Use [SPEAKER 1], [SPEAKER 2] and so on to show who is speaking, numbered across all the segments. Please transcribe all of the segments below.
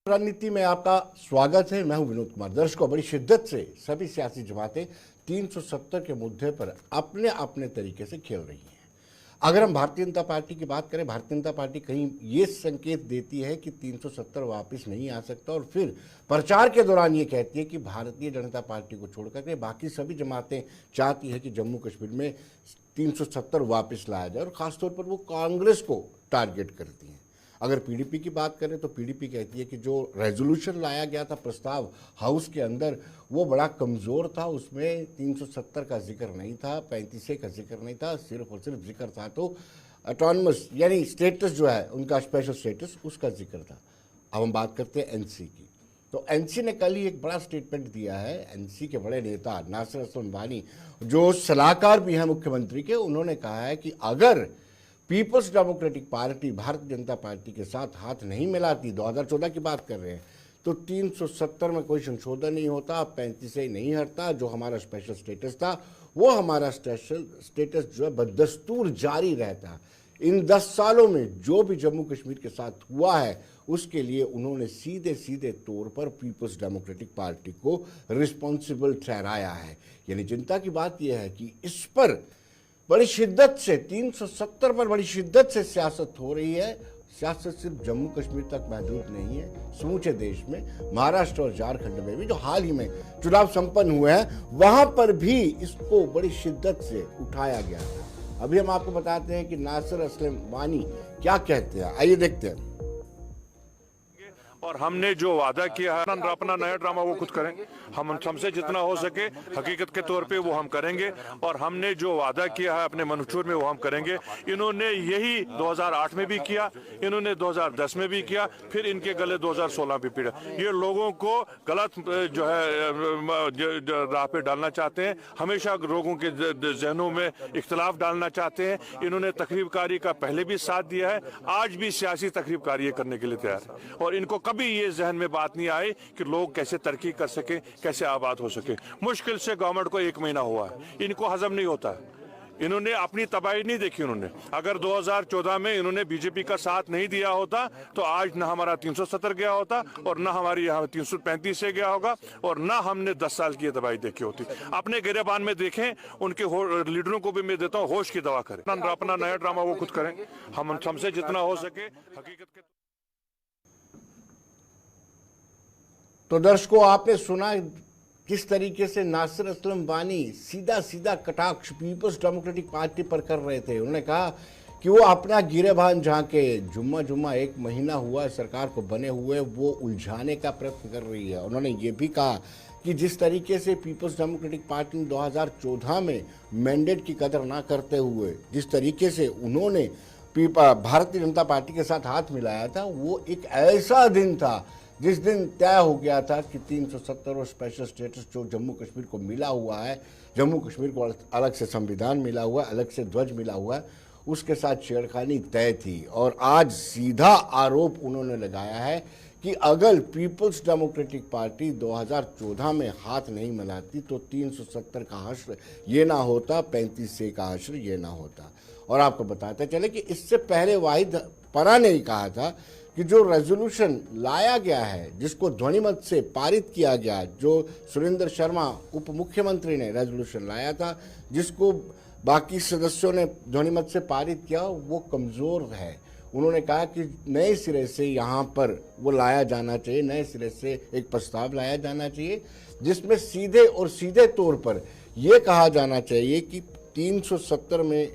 [SPEAKER 1] रणनीति में आपका स्वागत है। मैं हूं विनोद कुमार। दर्शकों, बड़ी शिद्दत से सभी सियासी जमातें 370 के मुद्दे पर अपने अपने तरीके से खेल रही हैं। अगर हम भारतीय जनता पार्टी की बात करें, भारतीय जनता पार्टी कहीं ये संकेत देती है कि 370 वापस नहीं आ सकता और फिर प्रचार के दौरान ये कहती है कि भारतीय जनता पार्टी को छोड़कर के बाकी सभी जमातें चाहती है कि जम्मू कश्मीर में 370 वापस लाया जाए और खासतौर पर वो कांग्रेस को टारगेट करती हैं। अगर पीडीपी की बात करें तो पीडीपी कहती है कि जो रेजोल्यूशन लाया गया था प्रस्ताव हाउस के अंदर, वो बड़ा कमज़ोर था। उसमें 370 का जिक्र नहीं था, 35 का जिक्र नहीं था, सिर्फ और सिर्फ जिक्र था तो ऑटोनमस यानी स्टेटस जो है उनका स्पेशल स्टेटस, उसका जिक्र था। अब हम बात करते हैं एनसी की। तो एनसी ने कल ही एक बड़ा स्टेटमेंट दिया है। एनसी के बड़े नेता नासिर असलम वानी, जो सलाहकार भी हैं मुख्यमंत्री के, उन्होंने कहा है कि अगर peoples democratic party Bharatiya Janata party के साथ हाथ नहीं मिलाती, 2014 की बात कर रहे हैं, तो 370 में कोई संशोधन नहीं होता, 35 से नहीं हटता। जो हमारा स्पेशल स्टेटस था, वो हमारा स्पेशल स्टेटस जो है बदस्तूर जारी रहता। इन 10 सालों में जो भी जम्मू कश्मीर के साथ हुआ है, उसके लिए उन्होंने सीधे सीधे तौर पर पीपल्स डेमोक्रेटिक पार्टी को रिस्पॉन्सिबल ठहराया है। यानी चिंता की बात यह है कि इस पर बड़ी शिद्दत से 370 पर बड़ी शिद्दत से सियासत हो रही है। सियासत सिर्फ जम्मू कश्मीर तक महदूद नहीं है, समूचे देश में, महाराष्ट्र और झारखंड में भी जो हाल ही में चुनाव संपन्न हुए हैं, वहां पर भी इसको बड़ी शिद्दत से उठाया गया था। अभी हम आपको बताते हैं कि नासिर असलम वानी क्या कहते हैं, आइए देखते हैं।
[SPEAKER 2] और हमने जो वादा किया है अपना नया ड्रामा वो खुद करेंगे। हमसे जितना हो सके हकीकत के तौर पे वो हम करेंगे और हमने जो वादा किया है अपने मंशूर में वो हम करेंगे। इन्होंने यही 2008 में भी किया, इन्होंने 2010 में भी किया, फिर इनके गले 2016 में पीड़ा। ये लोगों को गलत जो है राह पे डालना चाहते हैं, हमेशा लोगों के जहनों में इख्तलाफ डालना चाहते हैं। इन्होंने तकरीबकारी का पहले भी साथ दिया है, आज भी सियासी तकरीबकारी करने के लिए तैयार है और इनको कभी ये जहन में बात नहीं आई कि लोग कैसे तरक्की कर सके, कैसे आबाद हो सके। मुश्किल से गवर्नमेंट को 1 महीना हुआ है, इनको हजम नहीं होता है। इन्होंने अपनी तबाही नहीं देखी। उन्होंने अगर 2014 में इन्होंने बीजेपी का साथ नहीं दिया होता तो आज ना हमारा 370 गया होता और ना हमारी यहाँ 335 से गया होगा और ना हमने 10 साल की तबाही देखी होती। अपने गिरेबान में देखें, उनके लीडरों को भी मैं देता हूँ होश की दवा करें, अपना नया ड्रामा वो खुद करेंगे। हमसे जितना हो सके हकीकत के।
[SPEAKER 1] तो दर्शकों, आपने सुना किस तरीके से नासिर असलम वानी सीधा सीधा कटाक्ष पीपल्स डेमोक्रेटिक पार्टी पर कर रहे थे। उन्होंने कहा कि वो अपना गिरेबान झांके, जुम्मा 1 महीना हुआ सरकार को बने हुए, वो उलझाने का प्रयत्न कर रही है। उन्होंने ये भी कहा कि जिस तरीके से पीपल्स डेमोक्रेटिक पार्टी ने 2014 में मैंडेट की कदर ना करते हुए जिस तरीके से उन्होंने भारतीय जनता पार्टी के साथ हाथ मिलाया था, वो एक ऐसा दिन था जिस दिन तय हो गया था कि 370 और स्पेशल स्टेटस जो जम्मू कश्मीर को मिला हुआ है, जम्मू कश्मीर को अलग से संविधान मिला हुआ है, अलग से ध्वज मिला हुआ है, उसके साथ छेड़खानी तय थी। और आज सीधा आरोप उन्होंने लगाया है कि अगर पीपल्स डेमोक्रेटिक पार्टी 2014 में हाथ नहीं मिलाती तो 370 का हश्र ये ना होता, 35 का हश्र ये ना होता। और आपको बताते चले कि इससे पहले वाहिद परा ने ही कहा था कि जो रेजोल्यूशन लाया गया है, जिसको ध्वनिमत से पारित किया गया, जो सुरेंद्र शर्मा उप मुख्यमंत्री ने रेजोल्यूशन लाया था, जिसको बाकी सदस्यों ने ध्वनिमत से पारित किया, वो कमज़ोर है। उन्होंने कहा कि नए सिरे से यहाँ पर वो लाया जाना चाहिए, नए सिरे से एक प्रस्ताव लाया जाना चाहिए जिसमें सीधे और सीधे तौर पर यह कहा जाना चाहिए कि 370 में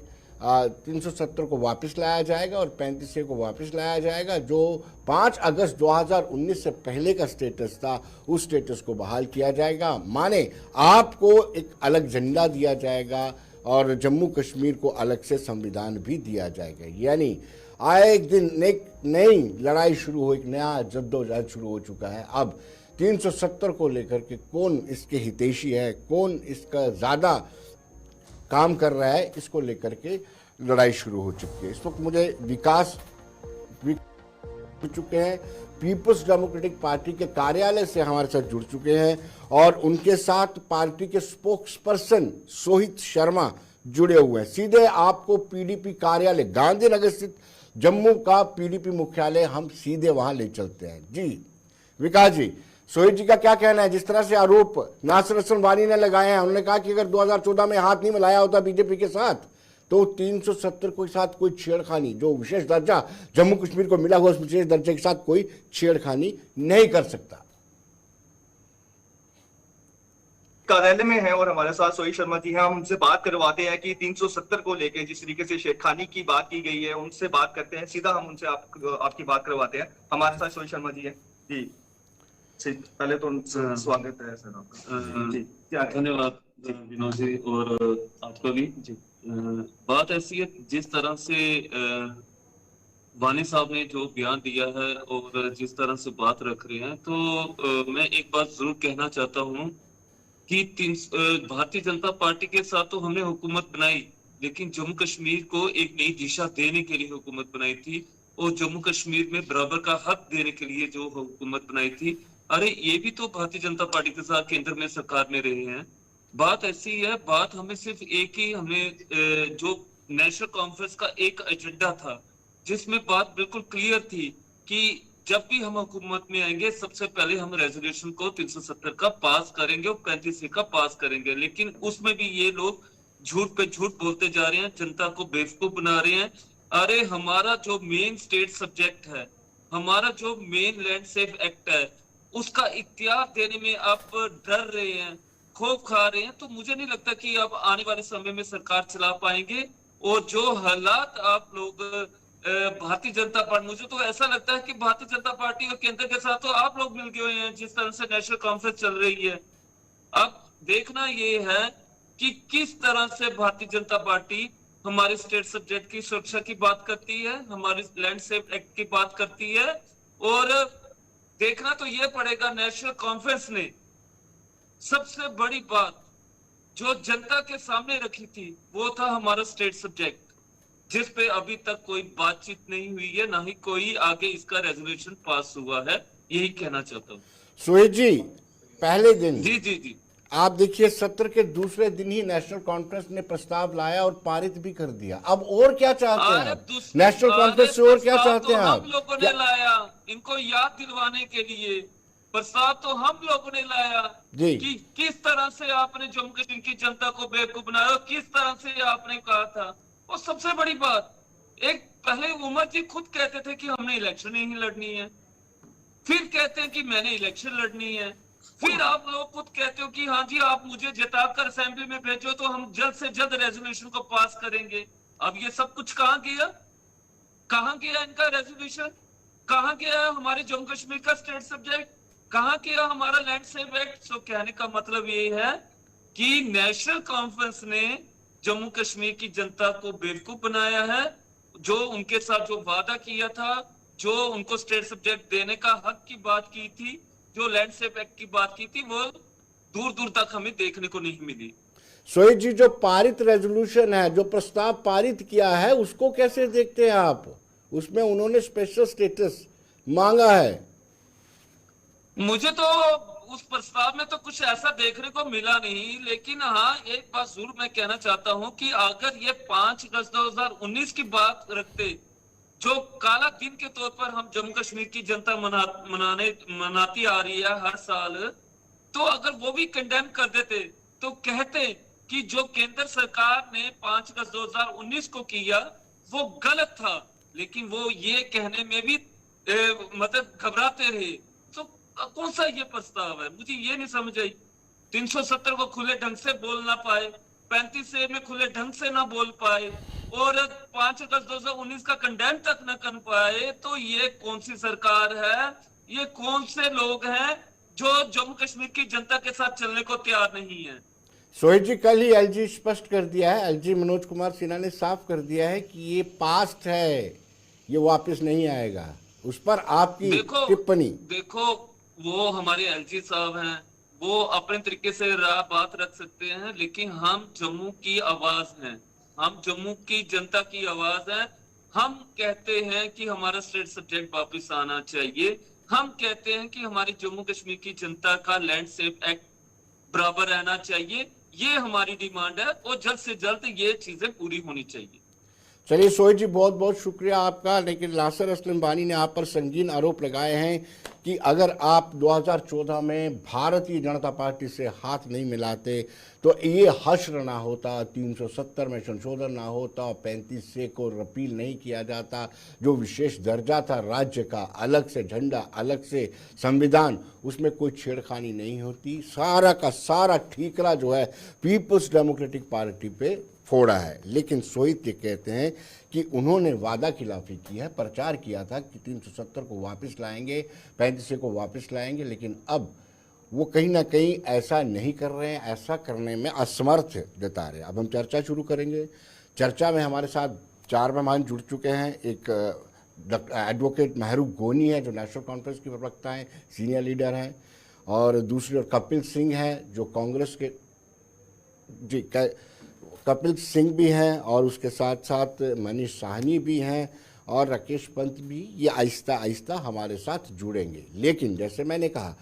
[SPEAKER 1] 370 को वापस लाया जाएगा और 35 को वापस लाया जाएगा। जो 5 अगस्त 2019 से पहले का स्टेटस था, उस स्टेटस को बहाल किया जाएगा। माने आपको एक अलग झंडा दिया जाएगा और जम्मू कश्मीर को अलग से संविधान भी दिया जाएगा। यानी आए एक दिन एक नई लड़ाई शुरू हो, एक नया जद्दोजहद शुरू हो चुका है। अब 370 को लेकर के कौन इसके हितैषी है, कौन इसका ज़्यादा काम कर रहा है, इसको लेकर के लड़ाई शुरू हो चुकी है। इस वक्त मुझे विकास चुके हैं, पीपल्स डेमोक्रेटिक पार्टी के कार्यालय से हमारे साथ जुड़ चुके हैं और उनके साथ पार्टी के स्पोक्स पर्सन सोहित शर्मा जुड़े हुए हैं। सीधे आपको पीडीपी कार्यालय गांधीनगर स्थित जम्मू का पीडीपी मुख्यालय हम सीधे वहां ले चलते हैं। जी विकास जी, सोहेब जी का क्या कहना है? जिस तरह से आरोप नासिर असलम वानी ने लगाए हैं, उन्होंने कहा कि अगर 2014 में हाथ नहीं मिलाया होता बीजेपी के साथ तो 370 के साथ कोई छेड़खानी, जो विशेष दर्जा जम्मू कश्मीर को मिला हुआ उस विशेष दर्जे के साथ कोई छेड़खानी नहीं कर सकता।
[SPEAKER 3] कार्यालय में है और हमारे साथ सोहेब शर्मा जी हैं। हम उनसे बात करवाते हैं कि 370 को लेके जिस तरीके से छेड़खानी की बात की गई है, उनसे बात करते हैं। सीधा हम उनसे आपकी बात करवाते हैं। हमारे साथ सोहेब शर्मा जी हैं। जी पहले तो स्वागत है सर आपका। जी
[SPEAKER 4] धन्यवाद विनोद जी, और आपका भी जी। बात ऐसी है, जिस तरह से वानी साहब ने जो बयान दिया है और जिस तरह से बात रख रहे हैं, तो मैं एक बात जरूर कहना चाहता हूँ कि भारतीय जनता पार्टी के साथ तो हमने हुकूमत बनाई, लेकिन जम्मू कश्मीर को एक नई दिशा देने के लिए हुकूमत बनाई थी, और जम्मू कश्मीर में बराबर का हक देने के लिए जो हुकूमत बनाई थी। अरे ये भी तो भारतीय जनता पार्टी के साथ केंद्र में सरकार में रहे हैं। बात ऐसी है, बात हमें सिर्फ एक ही, हमने जो नेशनल कॉन्फ्रेंस का एक एजेंडा था जिसमें बात बिल्कुल क्लियर थी कि जब भी हम हुकूमत में आएंगे सबसे पहले हम रेजोल्यूशन को 370 का पास करेंगे और 35A का पास करेंगे। लेकिन उसमें भी ये लोग झूठ पे झूठ बोलते जा रहे हैं, जनता को बेवकूफ बना रहे हैं। अरे हमारा जो मेन स्टेट सब्जेक्ट है, हमारा जो मेन लैंड सेफ एक्ट है, उसका इख्तियार देने में आप डर रहे हैं, खौफ खा रहे हैं। तो मुझे नहीं लगता कि आप आने वाले समय में सरकार चला पाएंगे। और जो हालात आप लोग भारतीय जनता पार्टी, मुझे तो ऐसा लगता है कि भारतीय जनता पार्टी और केंद्र के साथ तो आप लोग मिल गए हुए हैं। जिस तरह से नेशनल कॉन्फ्रेंस चल रही है, अब देखना ये है कि किस तरह से भारतीय जनता पार्टी हमारे स्टेट सब्जेक्ट की सुरक्षा की बात करती है, हमारे लैंड सेफ एक्ट की बात करती है। और देखना तो ये पड़ेगा, नेशनल कॉन्फ्रेंस ने सबसे बड़ी बात जो जनता के सामने रखी थी वो था हमारा स्टेट सब्जेक्ट, जिस पे अभी तक कोई बातचीत नहीं हुई है, ना ही कोई आगे इसका रेजोल्यूशन पास हुआ है। यही कहना चाहता हूँ।
[SPEAKER 1] सोहेब जी, पहले दिन
[SPEAKER 4] जी जी जी
[SPEAKER 1] आप देखिए सत्र के दूसरे दिन ही नेशनल कॉन्फ्रेंस ने प्रस्ताव लाया और पारित भी कर दिया। अब और क्या चाहते हैं आप? नेशनल कॉन्फ्रेंस से और क्या चाहते हैं आप?
[SPEAKER 4] हम लोगों ने लाया, इनको याद दिलवाने के लिए प्रस्ताव तो हम लोगों ने लाया
[SPEAKER 1] जी।
[SPEAKER 4] कि किस तरह से आपने जम्मू कश्मीर की जनता को बेवकूफ बनाया, किस तरह से आपने कहा था। और सबसे बड़ी बात, एक पहले उमर जी खुद कहते थे कि हमने इलेक्शन नहीं लड़नी है, फिर कहते हैं कि मैंने इलेक्शन लड़नी है, फिर आप लोग खुद कहते हो कि हाँ जी आप मुझे जिताकर असेंबली में भेजो तो हम जल्द से जल्द रेजोल्यूशन को पास करेंगे। अब ये सब कुछ कहाँ गया? कहाँ गया इनका रेजोल्यूशन? कहाँ गया हमारे जम्मू कश्मीर का स्टेट सब्जेक्ट? कहाँ गया हमारा लैंड सेफ एक्ट? सो कहने का मतलब ये है कि नेशनल कॉन्फ्रेंस ने जम्मू कश्मीर की जनता को बेवकूफ बनाया है। जो उनके साथ जो वादा किया था, जो उनको स्टेट सब्जेक्ट देने का हक की बात की थी, जो लैंड सेफ एक्ट की बात की थी, वो दूर दूर तक हमें देखने को नहीं मिली।
[SPEAKER 1] सोहेब जी, जो पारित रेजोल्यूशन है, जो प्रस्ताव पारित किया है, उसको कैसे देखते हैं आप? उसमें उन्होंने स्पेशल स्टेटस मांगा है।
[SPEAKER 4] मुझे तो उस प्रस्ताव में तो कुछ ऐसा देखने को मिला नहीं, लेकिन हाँ एक बात जरूर मैं कहना चाहता हूं कि अगर ये 5 अगस्त 2019 की बात रखते, जो काला दिन के तौर पर हम जम्मू कश्मीर की जनता मनाती आ रही है हर साल, तो अगर वो भी कंडेम कर देते तो कहते कि जो केंद्र सरकार ने 5 अगस्त 2019 को किया वो गलत था, लेकिन वो ये कहने में भी मतलब घबराते रहे। तो कौन सा ये प्रस्ताव है? मुझे ये नहीं समझ आई। 370 को खुले ढंग से बोल ना पाए, 35A में खुले ढंग से ना बोल पाए, और 5 अगस्त 2019 का कंडेम तक न कर पाए, तो ये कौन सी सरकार है? ये कौन से लोग हैं जो जम्मू कश्मीर की जनता के साथ चलने को तैयार नहीं है?
[SPEAKER 1] सोहेब जी, कल ही एलजी स्पष्ट कर दिया है, एलजी मनोज कुमार सिन्हा ने साफ कर दिया है कि ये पास्ट है, ये वापस नहीं आएगा। उस पर आपकी टिप्पणी?
[SPEAKER 4] देखो वो हमारे एलजी साहब हैं, वो अपने तरीके से बात रख सकते हैं, लेकिन हम जम्मू की आवाज हैं, हम जम्मू की जनता की आवाज है। हम कहते हैं कि हमारा स्टेट सब्जेक्ट वापस आना चाहिए। हम कहते हैं कि हमारी जम्मू कश्मीर की जनता का लैंड सेफ एक्ट बराबर रहना चाहिए। ये हमारी डिमांड है और जल्द से जल्द ये चीजें पूरी होनी चाहिए।
[SPEAKER 1] चलिए सोहेब जी, बहुत बहुत शुक्रिया आपका। लेकिन नासिर असलम वानी ने आप पर संगीन आरोप लगाए हैं कि अगर आप 2014 में भारतीय जनता पार्टी से हाथ नहीं मिलाते तो ये हश्र ना होता, 370 में संशोधन ना होता, 35 से को रिपील नहीं किया जाता, जो विशेष दर्जा था राज्य का, अलग से झंडा, अलग से संविधान, उसमें कोई छेड़खानी नहीं होती। सारा का सारा ठीकरा जो है पीपुल्स डेमोक्रेटिक पार्टी पे फोड़ा है। लेकिन सोहित ये कहते हैं कि उन्होंने वादा खिलाफी की है, प्रचार किया था कि 370 को वापस लाएंगे, 35 को वापस लाएंगे, लेकिन अब वो कहीं ना कहीं ऐसा नहीं कर रहे हैं, ऐसा करने में असमर्थ जता रहे हैं। अब हम चर्चा शुरू करेंगे। चर्चा में हमारे साथ 4 मेहमान जुड़ चुके हैं। एक एडवोकेट महरूब गोनी है जो नेशनल कॉन्फ्रेंस की प्रवक्ता हैं, सीनियर लीडर हैं, और दूसरी ओर कपिल सिंह है जो कांग्रेस के कपिल सिंह भी हैं, और उसके साथ साथ मनीष साहनी भी हैं, और राकेश पंत भी। ये आहिस्ता आहिस्ता हमारे साथ जुड़ेंगे। लेकिन जैसे मैंने कहा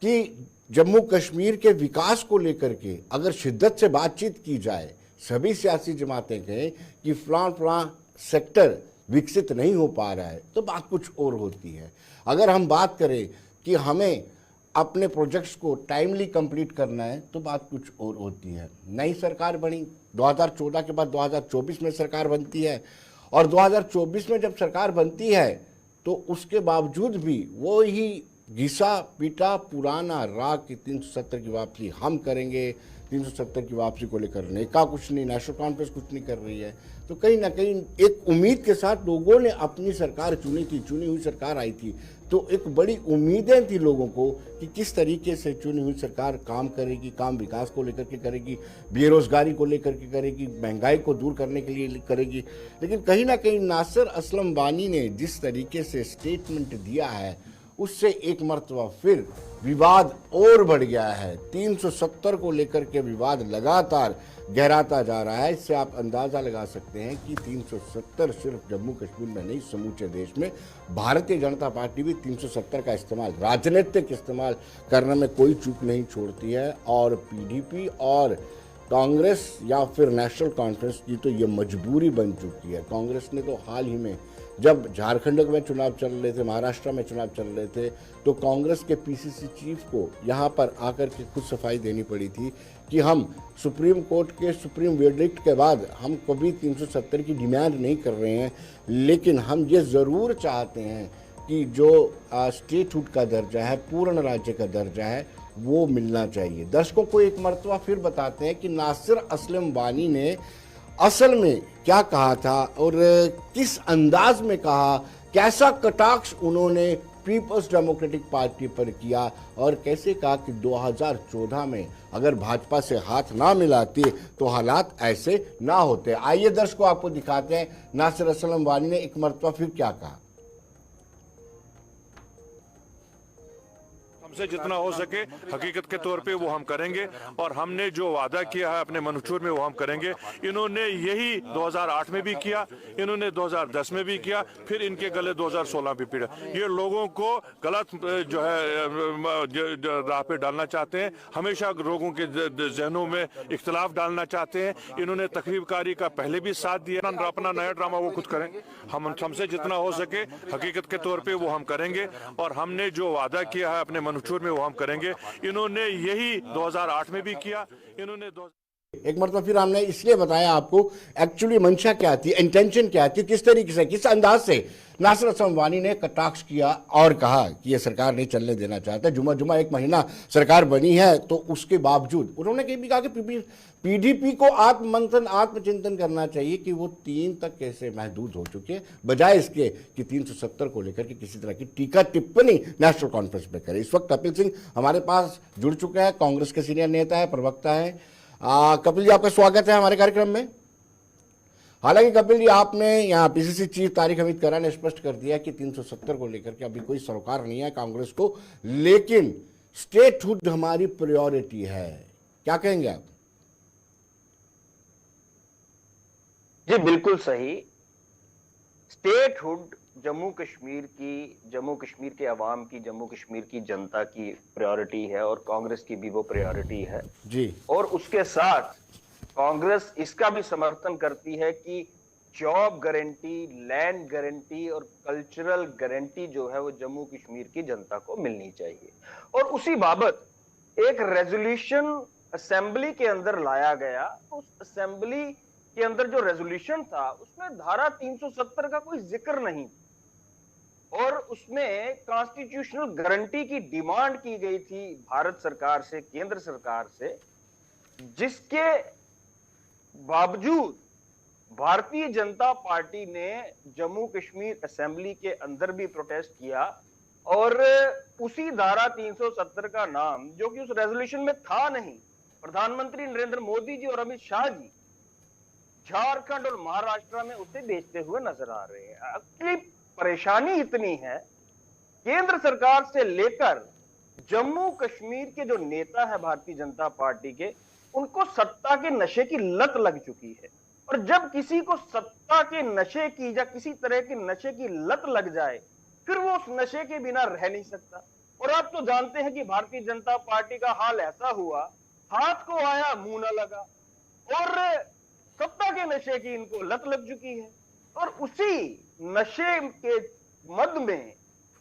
[SPEAKER 1] कि जम्मू कश्मीर के विकास को लेकर के अगर शिद्दत से बातचीत की जाए, सभी सियासी जमातें कहें कि फलां सेक्टर विकसित नहीं हो पा रहा है, तो बात कुछ और होती है। अगर हम बात करें कि हमें अपने प्रोजेक्ट्स को टाइमली कंप्लीट करना है, तो बात कुछ और होती है। नई सरकार बनी, 2014 के बाद 2024 में सरकार बनती है, और 2024 में जब सरकार बनती है तो उसके बावजूद भी वो ही घिसा पीटा पुराना राग की 370 की वापसी हम करेंगे। 370 की वापसी को लेकर नेका कुछ नहीं, नेशनल कॉन्फ्रेंस कुछ नहीं कर रही है। तो कहीं ना कहीं एक उम्मीद के साथ लोगों ने अपनी सरकार चुनी थी, चुनी हुई सरकार आई थी, तो एक बड़ी उम्मीदें थी लोगों को कि किस तरीके से चुनी हुई सरकार काम करेगी, काम विकास को लेकर के करेगी, बेरोजगारी को लेकर के करेगी, महंगाई को दूर करने के लिए करेगी। लेकिन कहीं ना कहीं नासिर असलम वानी ने जिस तरीके से स्टेटमेंट दिया है, उससे एक मर्तबा फिर विवाद और बढ़ गया है। 370 को लेकर के विवाद लगातार गहराता जा रहा है। इससे आप अंदाज़ा लगा सकते हैं कि 370 सिर्फ जम्मू कश्मीर में नहीं, समूचे देश में भारतीय जनता पार्टी भी 370 का इस्तेमाल, राजनीतिक इस्तेमाल करने में कोई चूक नहीं छोड़ती है। और पीडीपी और कांग्रेस या फिर नेशनल कॉन्फ्रेंस की तो ये मजबूरी बन चुकी है। कांग्रेस ने तो हाल ही में जब झारखंड में चुनाव चल रहे थे, महाराष्ट्र में चुनाव चल रहे थे, तो कांग्रेस के पीसीसी चीफ को यहाँ पर आकर के खुद सफाई देनी पड़ी थी कि हम सुप्रीम कोर्ट के सुप्रीम वर्डिक्ट के बाद हम कभी 370 की डिमांड नहीं कर रहे हैं, लेकिन हम ये ज़रूर चाहते हैं कि जो स्टेटहुड का दर्जा है, पूर्ण राज्य का दर्जा है, वो मिलना चाहिए। दर्शकों को एक मरतबा फिर बताते हैं कि नासिर असलम वानी ने असल में क्या कहा था और किस अंदाज में कहा, कैसा कटाक्ष उन्होंने पीपल्स डेमोक्रेटिक पार्टी पर किया, और कैसे कहा कि 2014 में अगर भाजपा से हाथ ना मिलाती तो हालात ऐसे ना होते। आइए दर्शकों आपको दिखाते हैं नासिर असलम वानी ने एक मरतबा फिर क्या कहा।
[SPEAKER 2] हमसे जितना हो सके हकीकत के तौर पे वो हम करेंगे, और हमने जो वादा किया है अपने मनशूर में वो हम करेंगे। इन्होंने यही 2008 में भी किया, इन्होंने 2010 में भी किया, फिर इनके गले 2016 में पीड़ा। ये लोगों को गलत जो है राह पे डालना चाहते हैं, हमेशा लोगों के जहनों में इख्तलाफ डालना चाहते हैं। इन्होंने तकरीबकारी का पहले भी साथ दिया। अपना नया ड्रामा वो खुद करेंगे। हमसे जितना हो सके हकीकत के तौर पे वो हम करेंगे, और हमने जो वादा किया है अपने मनशूर में वो हम करेंगे। इन्होंने यही 2008 में भी किया। इन्होंने
[SPEAKER 1] एक मरतबा फिर हमने इसलिए बताया आपको एक्चुअली मंशा क्या थी, इंटेंशन क्या थी, किस तरीके से, किस अंदाज से नासिर असलम वानी ने कटाक्ष किया और कहा कि ये सरकार नहीं चलने देना चाहता। जुमा एक महीना सरकार बनी है तो उसके बावजूद उन्होंने कहीं भी कहा कि पीडीपी को आत्ममंथन, आत्मचिंतन करना चाहिए कि वो 3 तक कैसे महदूद हो चुके हैं, बजाय इसके कि 370 को लेकर के किसी तरह की टीका टिप्पणी नेशनल कॉन्फ्रेंस में करे। इस वक्त कपिल सिंह हमारे पास जुड़ चुके हैं, कांग्रेस के सीनियर नेता है, प्रवक्ता है। कपिल जी, आपका स्वागत है हमारे कार्यक्रम में। हालांकि कपिल जी, आपने यहाँ पीसीसी चीफ तारिक हमीद करा ने स्पष्ट कर दिया कि 370 को लेकर के अभी कोई सरोकार नहीं है कांग्रेस को, लेकिन स्टेटहुड हमारी प्रायोरिटी है। क्या कहेंगे आप?
[SPEAKER 5] जी बिल्कुल सही। स्टेटहुड जम्मू कश्मीर के अवाम की, जम्मू कश्मीर की जनता की प्रायोरिटी है, और कांग्रेस की भी वो प्रायोरिटी है जी। और उसके साथ कांग्रेस इसका भी समर्थन करती है कि जॉब गारंटी, लैंड गारंटी और कल्चरल गारंटी जो है वो जम्मू कश्मीर की जनता को मिलनी चाहिए। और उसी बाबत एक रेजोल्यूशन असेंबली के अंदर लाया गया। उस असेंबली के अंदर जो रेजोल्यूशन था उसमें धारा 370 का कोई जिक्र नहीं और उसमें कॉन्स्टिट्यूशनल गारंटी की डिमांड की गई थी भारत सरकार से, केंद्र सरकार से, जिसके बावजूद भारतीय जनता पार्टी ने जम्मू कश्मीर असेंबली के अंदर भी प्रोटेस्ट किया और उसी धारा 370 का नाम, जो कि उस रेजोल्यूशन में था नहीं, प्रधानमंत्री नरेंद्र मोदी जी और अमित शाह जी झारखंड और महाराष्ट्र में उसे बेचते हुए नजर आ रहे हैं। अगली परेशानी इतनी है, केंद्र सरकार से लेकर जम्मू कश्मीर के जो नेता है भारतीय जनता पार्टी के, उनको सत्ता के नशे की लत लग चुकी है। और जब किसी को सत्ता के नशे की या किसी तरह के नशे की लत लग जाए, फिर वो उस नशे के बिना रह नहीं सकता। और आप तो जानते हैं कि भारतीय जनता पार्टी का हाल ऐसा हुआ, हाथ को आया मुंह न लगा, और सत्ता के नशे की इनको लत लग चुकी है। और उसी नशे के मद में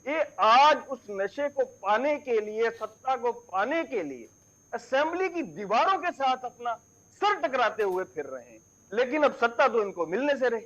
[SPEAKER 5] ये आज उस नशे को पाने के लिए, सत्ता को पाने के लिए असेंबली की दीवारों के साथ अपना सर टकराते हुए फिर रहे हैं। लेकिन अब सत्ता तो इनको मिलने से रही।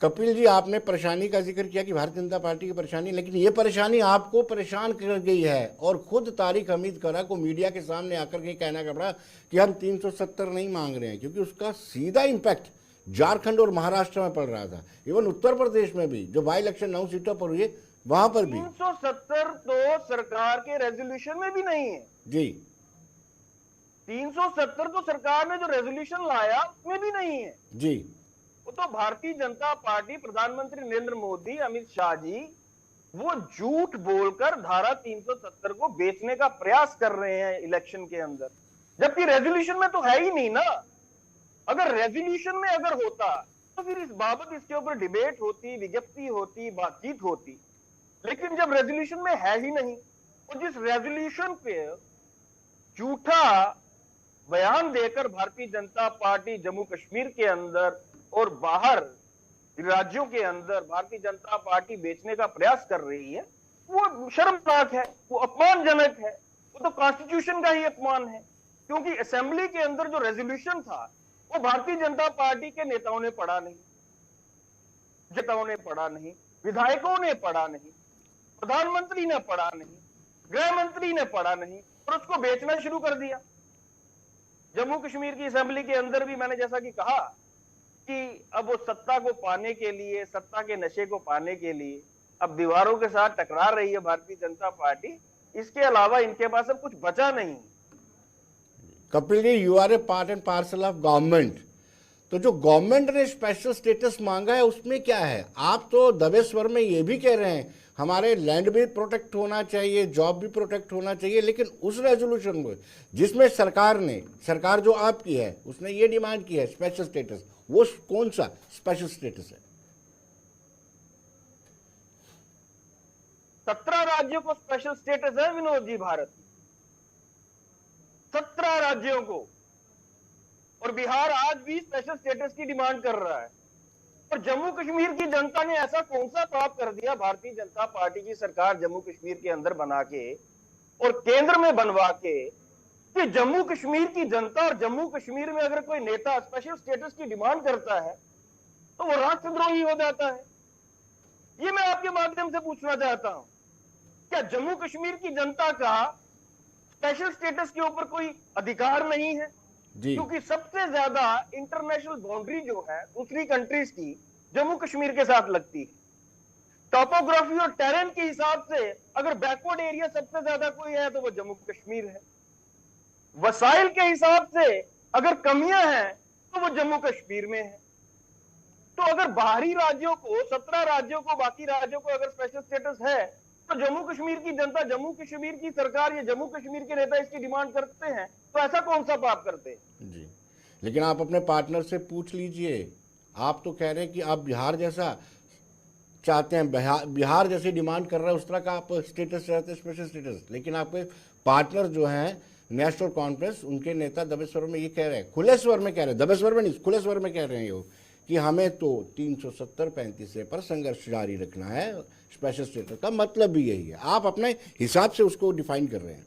[SPEAKER 1] कपिल जी, आपने परेशानी का जिक्र किया कि भारतीय जनता पार्टी की परेशानी, लेकिन ये परेशानी आपको परेशान कर गई है और खुद तारिक हमीद करा को मीडिया के सामने आकर के कहना पड़ा कि हम 370 नहीं मांग रहे हैं, क्योंकि उसका सीधा इंपैक्ट झारखंड और महाराष्ट्र में पड़ रहा था। इवन उत्तर प्रदेश में भी जो बाई इलेक्शन 9 सीटों पर हुए, वहां पर भी
[SPEAKER 5] 370 तो सरकार के रेजोल्यूशन में भी नहीं है
[SPEAKER 1] जी।
[SPEAKER 5] 370 तो सरकार ने जो रेजोल्यूशन लाया उसमें भी नहीं है
[SPEAKER 1] जी।
[SPEAKER 5] वो तो भारतीय जनता पार्टी, प्रधानमंत्री नरेंद्र मोदी, अमित शाह जी, वो झूठ बोलकर धारा 370 को बेचने का प्रयास कर रहे हैं इलेक्शन के अंदर, जबकि रेजोल्यूशन में तो है ही नहीं ना। अगर रेजोल्यूशन में अगर होता तो फिर इस बाबत इसके ऊपर डिबेट होती, विज्ञप्ति होती, बातचीत होती। लेकिन जब रेजोल्यूशन में है ही नहीं, और जिस रेजोल्यूशन पे झूठा बयान देकर भारतीय जनता पार्टी जम्मू कश्मीर के अंदर और बाहर राज्यों के अंदर भारतीय जनता पार्टी बेचने का प्रयास कर रही है, वो शर्मनाक है, वो अपमानजनक है, वो तो कॉन्स्टिट्यूशन का ही अपमान है। क्योंकि असेंबली के अंदर जो रेजोल्यूशन था वो भारतीय जनता पार्टी के नेताओं ने पढ़ा नहीं, विधायकों ने पढ़ा नहीं, प्रधानमंत्री ने पढ़ा नहीं, गृह मंत्री ने पढ़ा नहीं, और उसको बेचना शुरू कर दिया। जम्मू कश्मीर की असेंबली के अंदर भी मैंने जैसा कि कहा कि अब वो सत्ता को पाने के लिए, सत्ता के नशे को पाने के लिए अब दीवारों के साथ टकरा रही है भारतीय जनता पार्टी। इसके अलावा इनके पास अब कुछ बचा नहीं।
[SPEAKER 1] Kapil ji, you are a part and parcel of government, तो जो गवर्नमेंट ने स्पेशल स्टेटस मांगा है उसमें क्या है? आप तो दबे स्वर में ये भी कह रहे हैं हमारे लैंड भी प्रोटेक्ट होना चाहिए, जॉब भी प्रोटेक्ट होना चाहिए, लेकिन उस रेजोल्यूशन में जिसमें सरकार जो आपकी है उसने ये डिमांड की है स्पेशल स्टेटस, वो कौन सा स्पेशल स्टेटस है?
[SPEAKER 5] 17 राज्यों को स्पेशल स्टेटस है विनोद जी, भारत 17 राज्यों को, और बिहार आज भी स्पेशल स्टेटस की डिमांड कर रहा है। और जम्मू कश्मीर की जनता ने ऐसा कौन सा पाप कर दिया भारतीय जनता पार्टी की सरकार जम्मू कश्मीर के अंदर बना के और केंद्र में बनवा के, कि जम्मू कश्मीर की जनता और जम्मू कश्मीर में अगर कोई नेता स्पेशल स्टेटस की डिमांड करता है तो वो राष्ट्रद्रोही हो जाता है। ये मैं आपके माध्यम से पूछना चाहता हूं, क्या जम्मू कश्मीर की जनता का स्पेशल स्टेटस के ऊपर कोई अधिकार नहीं है? क्योंकि सबसे ज्यादा इंटरनेशनल बाउंड्री जो है दूसरी कंट्रीज की जम्मू कश्मीर के साथ लगती है। टोपोग्राफी और टेरेन के हिसाब से अगर बैकवर्ड एरिया सबसे ज्यादा कोई है तो वो जम्मू कश्मीर है। वसाइल के हिसाब से अगर कमियां हैं तो वो जम्मू कश्मीर में है। तो अगर बाहरी राज्यों को, 17 राज्यों को, बाकी राज्यों को अगर स्पेशल स्टेटस है तो जम्मू कश्मीर की जनता, जम्मू कश्मीर की सरकार या जम्मू कश्मीर के नेता इसकी डिमांड करते हैं, तो ऐसा कौन सा पाप करते हैं?
[SPEAKER 1] जी, लेकिन आप अपने पार्टनर से पूछ लीजिए। आप तो कह रहे हैं कि आप बिहार जैसा चाहते हैं, बिहार जैसी डिमांड कर रहे हैं, उस तरह का आप स्टेटस चाहते हैं, स्पेशल स्टेटस। लेकिन आपके पार्टनर जो हैं नेशनल कॉन्फ्रेंस, उनके नेता दबे स्वर में ये कह रहे हैं, खुले स्वर में कह रहे हैं, दबे स्वर में नहीं, खुले स्वर में कह रहे हैं कि हमें तो 370-35 पर संघर्ष जारी रखना है। स्पेशल स्टेटस का मतलब भी यही है। आप अपने हिसाब से उसको डिफाइन कर रहे हैं।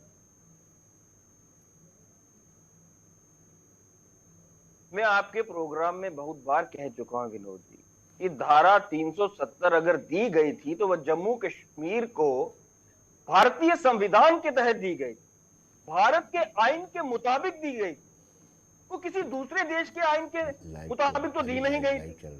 [SPEAKER 5] मैं आपके प्रोग्राम में बहुत बार कह चुका हूं विनोद जी कि धारा 370 अगर दी गई थी तो वह जम्मू कश्मीर को भारतीय संविधान के तहत दी गई, भारत के आइन के मुताबिक दी गई, वो किसी दूसरे देश के आइन के मुताबिक तो दी नहीं गई थी।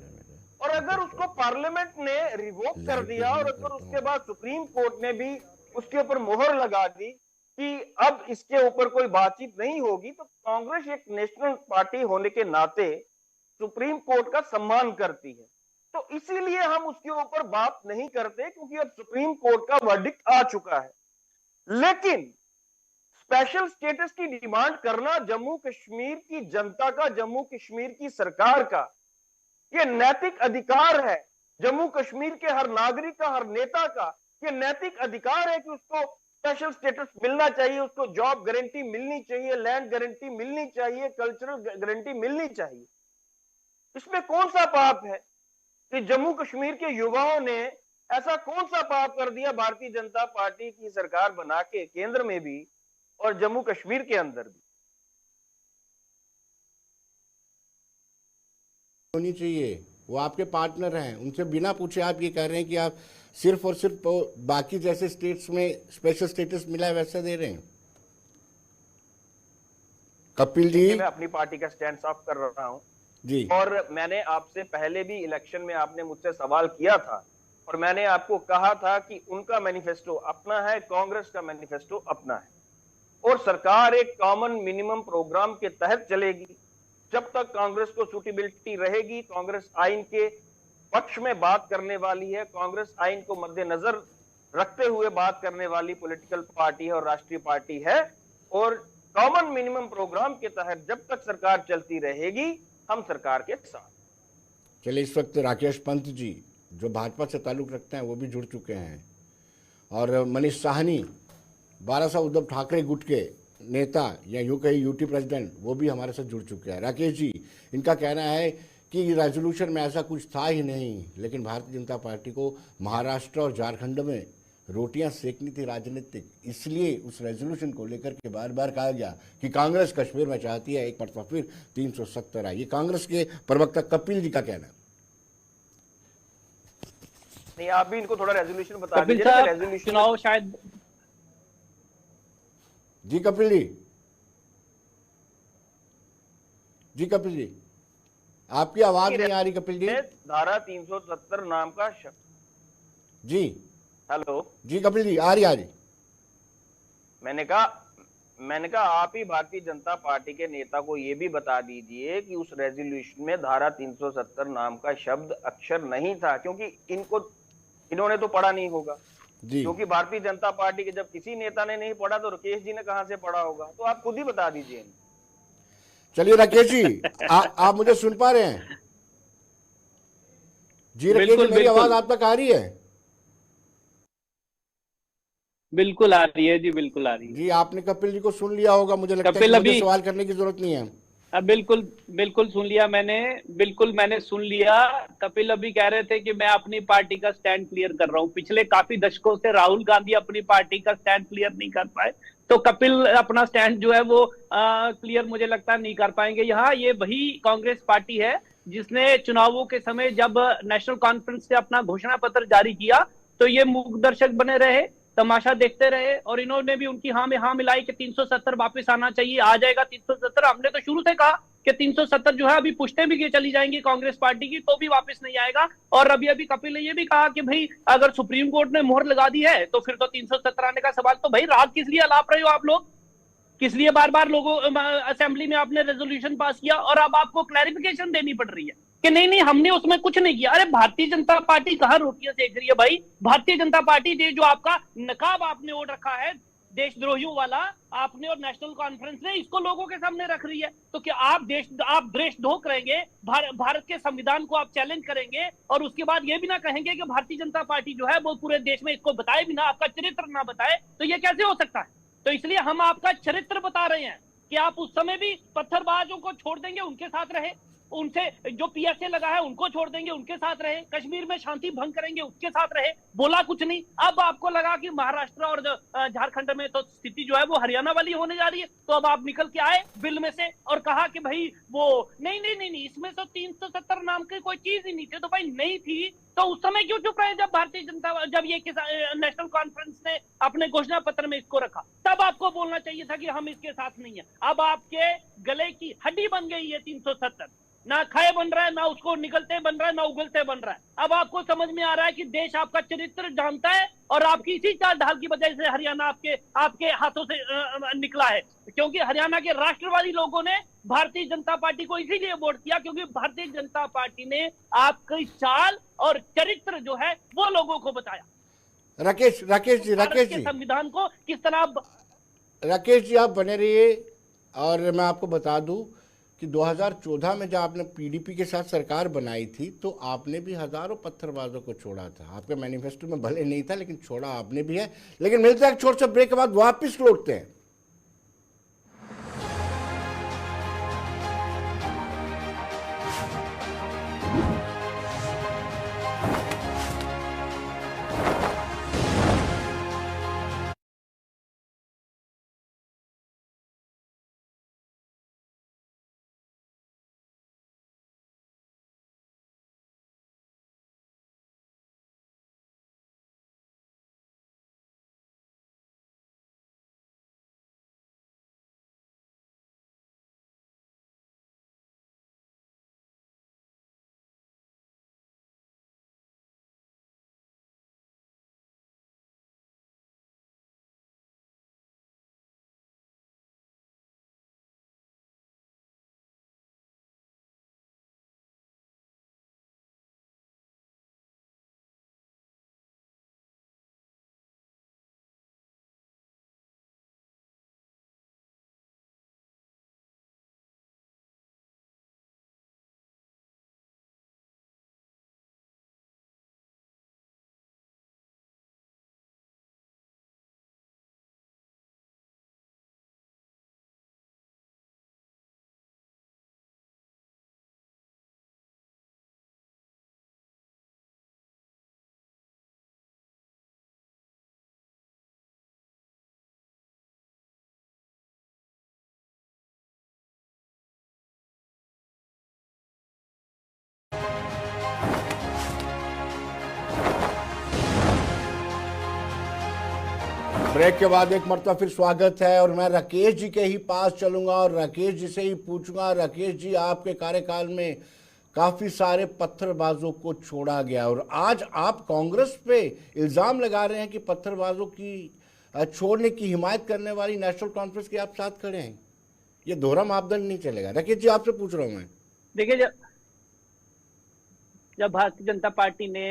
[SPEAKER 5] और अगर उसको पार्लियामेंट ने रिवोक कर दिया और अगर उसके बाद सुप्रीम कोर्ट ने भी उसके ऊपर मोहर लगा दी कि अब इसके ऊपर कोई बातचीत नहीं होगी, तो कांग्रेस एक नेशनल पार्टी होने के नाते सुप्रीम कोर्ट का सम्मान करती है। तो इसीलिए हम उसके ऊपर बात नहीं करते, क्योंकि अब सुप्रीम कोर्ट का वर्डिक्ट आ चुका है। लेकिन स्पेशल स्टेटस की डिमांड करना जम्मू कश्मीर की जनता का, जम्मू कश्मीर की सरकार का ये नैतिक अधिकार है। जम्मू कश्मीर के हर नागरिक का, हर नेता का ये नैतिक अधिकार है कि उसको स्पेशल स्टेटस मिलना चाहिए, उसको जॉब गारंटी मिलनी चाहिए, लैंड गारंटी मिलनी चाहिए, कल्चरल गारंटी मिलनी चाहिए। इसमें कौन सा पाप है कि जम्मू कश्मीर के युवाओं ने ऐसा कौन सा पाप कर दिया भारतीय जनता पार्टी की सरकार बना के केंद्र में भी और जम्मू कश्मीर के अंदर भी?
[SPEAKER 1] होनी चाहिए, वो आपके पार्टनर हैं, उनसे बिना पूछे आप ये कह रहे हैं कि आप सिर्फ और सिर्फ बाकी जैसे स्टेट्स में स्पेशल स्टेटस मिला है वैसा दे रहे हैं। कपिल जी,
[SPEAKER 5] मैं अपनी पार्टी का स्टैंड साफ कर रहा हूं
[SPEAKER 1] जी,
[SPEAKER 5] और मैंने आपसे पहले भी इलेक्शन में आपने मुझसे सवाल किया था और मैंने आपको कहा था कि उनका मैनिफेस्टो अपना है, कांग्रेस का मैनिफेस्टो अपना है और सरकार एक कॉमन मिनिमम प्रोग्राम के तहत चलेगी। जब तक कांग्रेस को सूटेबिलिटी रहेगी, कांग्रेस आइन के पक्ष में बात करने वाली है, कांग्रेस आइन को मद्देनजर रखते हुए बात करने वाली पॉलिटिकल पार्टी है और राष्ट्रीय पार्टी है। और कॉमन मिनिमम प्रोग्राम के तहत जब तक सरकार चलती रहेगी हम सरकार के साथ।
[SPEAKER 1] चलिए, इस वक्त राकेश पंत जी जो भाजपा से ताल्लुक रखते हैं वो भी जुड़ चुके हैं और मनीष साहनी 12 उद्धव ठाकरे गुट के नेता या यूं कहीं यूटी प्रेसिडेंट वो भी हमारे साथ जुड़ चुके हैं। राकेश जी, इनका कहना है कि रेजोल्यूशन में ऐसा कुछ था ही नहीं, लेकिन भारतीय जनता पार्टी को महाराष्ट्र और झारखंड में रोटियां सेकनी थी राजनीतिक, इसलिए उस रेजोल्यूशन को लेकर के बार बार कहा गया कि कांग्रेस कश्मीर में चाहती है एक मरतबा फिर 370 आए। ये कांग्रेस के प्रवक्ता कपिल जी का कहना है।
[SPEAKER 5] नहीं, आप भी इनको थोड़ा रेजोल्यूशन बता दीजिए। रेजोल्यूशन
[SPEAKER 6] चुनाव शायद
[SPEAKER 1] जी कपिल जी, जी कपिल जी, आपकी आवाज नहीं आ रही कपिल जी।
[SPEAKER 5] धारा 370 नाम का शब्द
[SPEAKER 1] जी,
[SPEAKER 5] हेलो
[SPEAKER 1] जी कपिल जी, आ रही।
[SPEAKER 5] मैंने कहा आप ही भारतीय जनता पार्टी के नेता को यह भी बता दीजिए कि उस रेजोल्यूशन में धारा 370 नाम का शब्द अक्षर नहीं था, क्योंकि इन्होंने तो पढ़ा नहीं होगा
[SPEAKER 1] जी,
[SPEAKER 5] क्योंकि भारतीय जनता पार्टी के जब किसी नेता ने नहीं पढ़ा तो राकेश जी ने कहां से पढ़ा होगा? तो आप खुद ही बता दीजिए।
[SPEAKER 1] चलिए राकेश जी, आप मुझे सुन पा रहे हैं? जी राकेश जी, मेरी आवाज आप तक आ रही है?
[SPEAKER 6] बिल्कुल आ रही है जी, बिल्कुल आ रही है
[SPEAKER 1] जी। आपने कपिल जी को सुन लिया होगा, मुझे लगता है कि मुझे सवाल करने की जरूरत नहीं है।
[SPEAKER 6] बिल्कुल सुन लिया मैंने सुन लिया। कपिल अभी कह रहे थे कि मैं अपनी पार्टी का स्टैंड क्लियर कर रहा हूं। पिछले काफी दशकों से राहुल गांधी अपनी पार्टी का स्टैंड क्लियर नहीं कर पाए, तो कपिल अपना स्टैंड जो है वो क्लियर मुझे लगता है नहीं कर पाएंगे। यहाँ ये वही कांग्रेस पार्टी है जिसने चुनावों के समय जब नेशनल कॉन्फ्रेंस से अपना घोषणा पत्र जारी किया तो ये मूक दर्शक बने रहे, तमाशा देखते रहे और इन्होंने भी उनकी हाँ में हाँ मिलाई कि 370 वापस आना चाहिए, आ जाएगा 370। हमने तो शुरू से कहा कि 370 जो है अभी पुष्टे भी चली जाएंगी कांग्रेस पार्टी की तो भी वापस नहीं आएगा। और अभी कपिल ने ये भी कहा कि भाई अगर सुप्रीम कोर्ट ने मोहर लगा दी है तो फिर तो 370 आने का सवाल। तो भाई रात किस लिए अलाप रहे हो आप लोग? किस लिए बार बार लोगों असेंबली में आपने रेजोल्यूशन पास किया और अब आपको क्लैरिफिकेशन देनी पड़ रही है कि नहीं हमने उसमें कुछ नहीं किया? अरे भारतीय जनता पार्टी कहाँ रोटियां सेक रही है भाई? भारतीय जनता पार्टी जो आपका नकाब आपने ओढ़ रखा है देशद्रोहियों वाला, आपने और नेशनल कॉन्फ्रेंस ने इसको लोगों के सामने रख रही है। तो क्या आप देशद्रोह करेंगे? भारत के संविधान को आप चैलेंज करेंगे और उसके बाद ये भी ना कहेंगे कि भारतीय जनता पार्टी जो है वो पूरे देश में इसको बताए भी ना, आपका चरित्र ना बताए, तो ये कैसे हो सकता है? तो इसलिए हम आपका चरित्र बता रहे हैं कि आप उस समय भी पत्थरबाजों को छोड़ देंगे, उनके साथ रहे उनसे जो पीएसए लगा है उनको छोड़ देंगे, उनके साथ रहे, कश्मीर में शांति भंग करेंगे उसके साथ रहे, बोला कुछ नहीं। अब आपको लगा कि महाराष्ट्र और झारखंड में तो स्थिति जो है वो हरियाणा वाली होने जा रही है, तो अब आप निकल के आए बिल में से और कहा कि भाई वो नहीं नहीं नहीं नहीं, इसमें तो 370 नाम की कोई चीज ही नहीं थी। तो भाई नहीं थी तो उस समय क्यों चुप रहे? जब ये नेशनल कॉन्फ्रेंस ने अपने घोषणा पत्र में इसको रखा, तब आपको बोलना चाहिए था कि हम इसके साथ नहीं है। अब आपके गले की हड्डी बन गई है 370, ना खाए बन रहा है, ना उसको निकलते बन रहा है, ना उगलते बन रहा है। अब आपको समझ में आ रहा है कि देश आपका चरित्र जानता है और आपकी इसी चाल ढाल की वजह से हरियाणा आपके हाथों से निकला है। क्योंकि हरियाणा के राष्ट्रवादी लोगों ने भारतीय जनता पार्टी को इसीलिए वोट किया क्योंकि भारतीय जनता पार्टी ने आपकी चाल और चरित्र जो है वो लोगों को बताया।
[SPEAKER 1] राकेश जी
[SPEAKER 6] संविधान को किस तरह।
[SPEAKER 1] राकेश जी आप बने रहिए। और मैं आपको बता दूं कि 2014 में जब आपने पीडीपी के साथ सरकार बनाई थी तो आपने भी हजारों पत्थरबाजों को छोड़ा था। आपके मैनिफेस्टो में भले नहीं था लेकिन छोड़ा आपने भी है। लेकिन मिलता है एक छोटे से ब्रेक के बाद वापिस लौटते हैं। ब्रेक के बाद एक मरतबा फिर स्वागत है और मैं राकेश जी के ही पास चलूंगा और राकेश जी से ही पूछूंगा। राकेश जी, आपके कार्यकाल में काफी सारे पत्थरबाजों को छोड़ा गया और आज आप कांग्रेस पे इल्जाम लगा रहे हैं कि पत्थरबाजों की छोड़ने की हिमायत करने वाली नेशनल कॉन्फ्रेंस के आप साथ खड़े हैं। ये दोहरा मापदंड नहीं चलेगा। राकेश जी आपसे पूछ रहा हूं मैं।
[SPEAKER 6] देखिए, जब भारतीय जनता पार्टी ने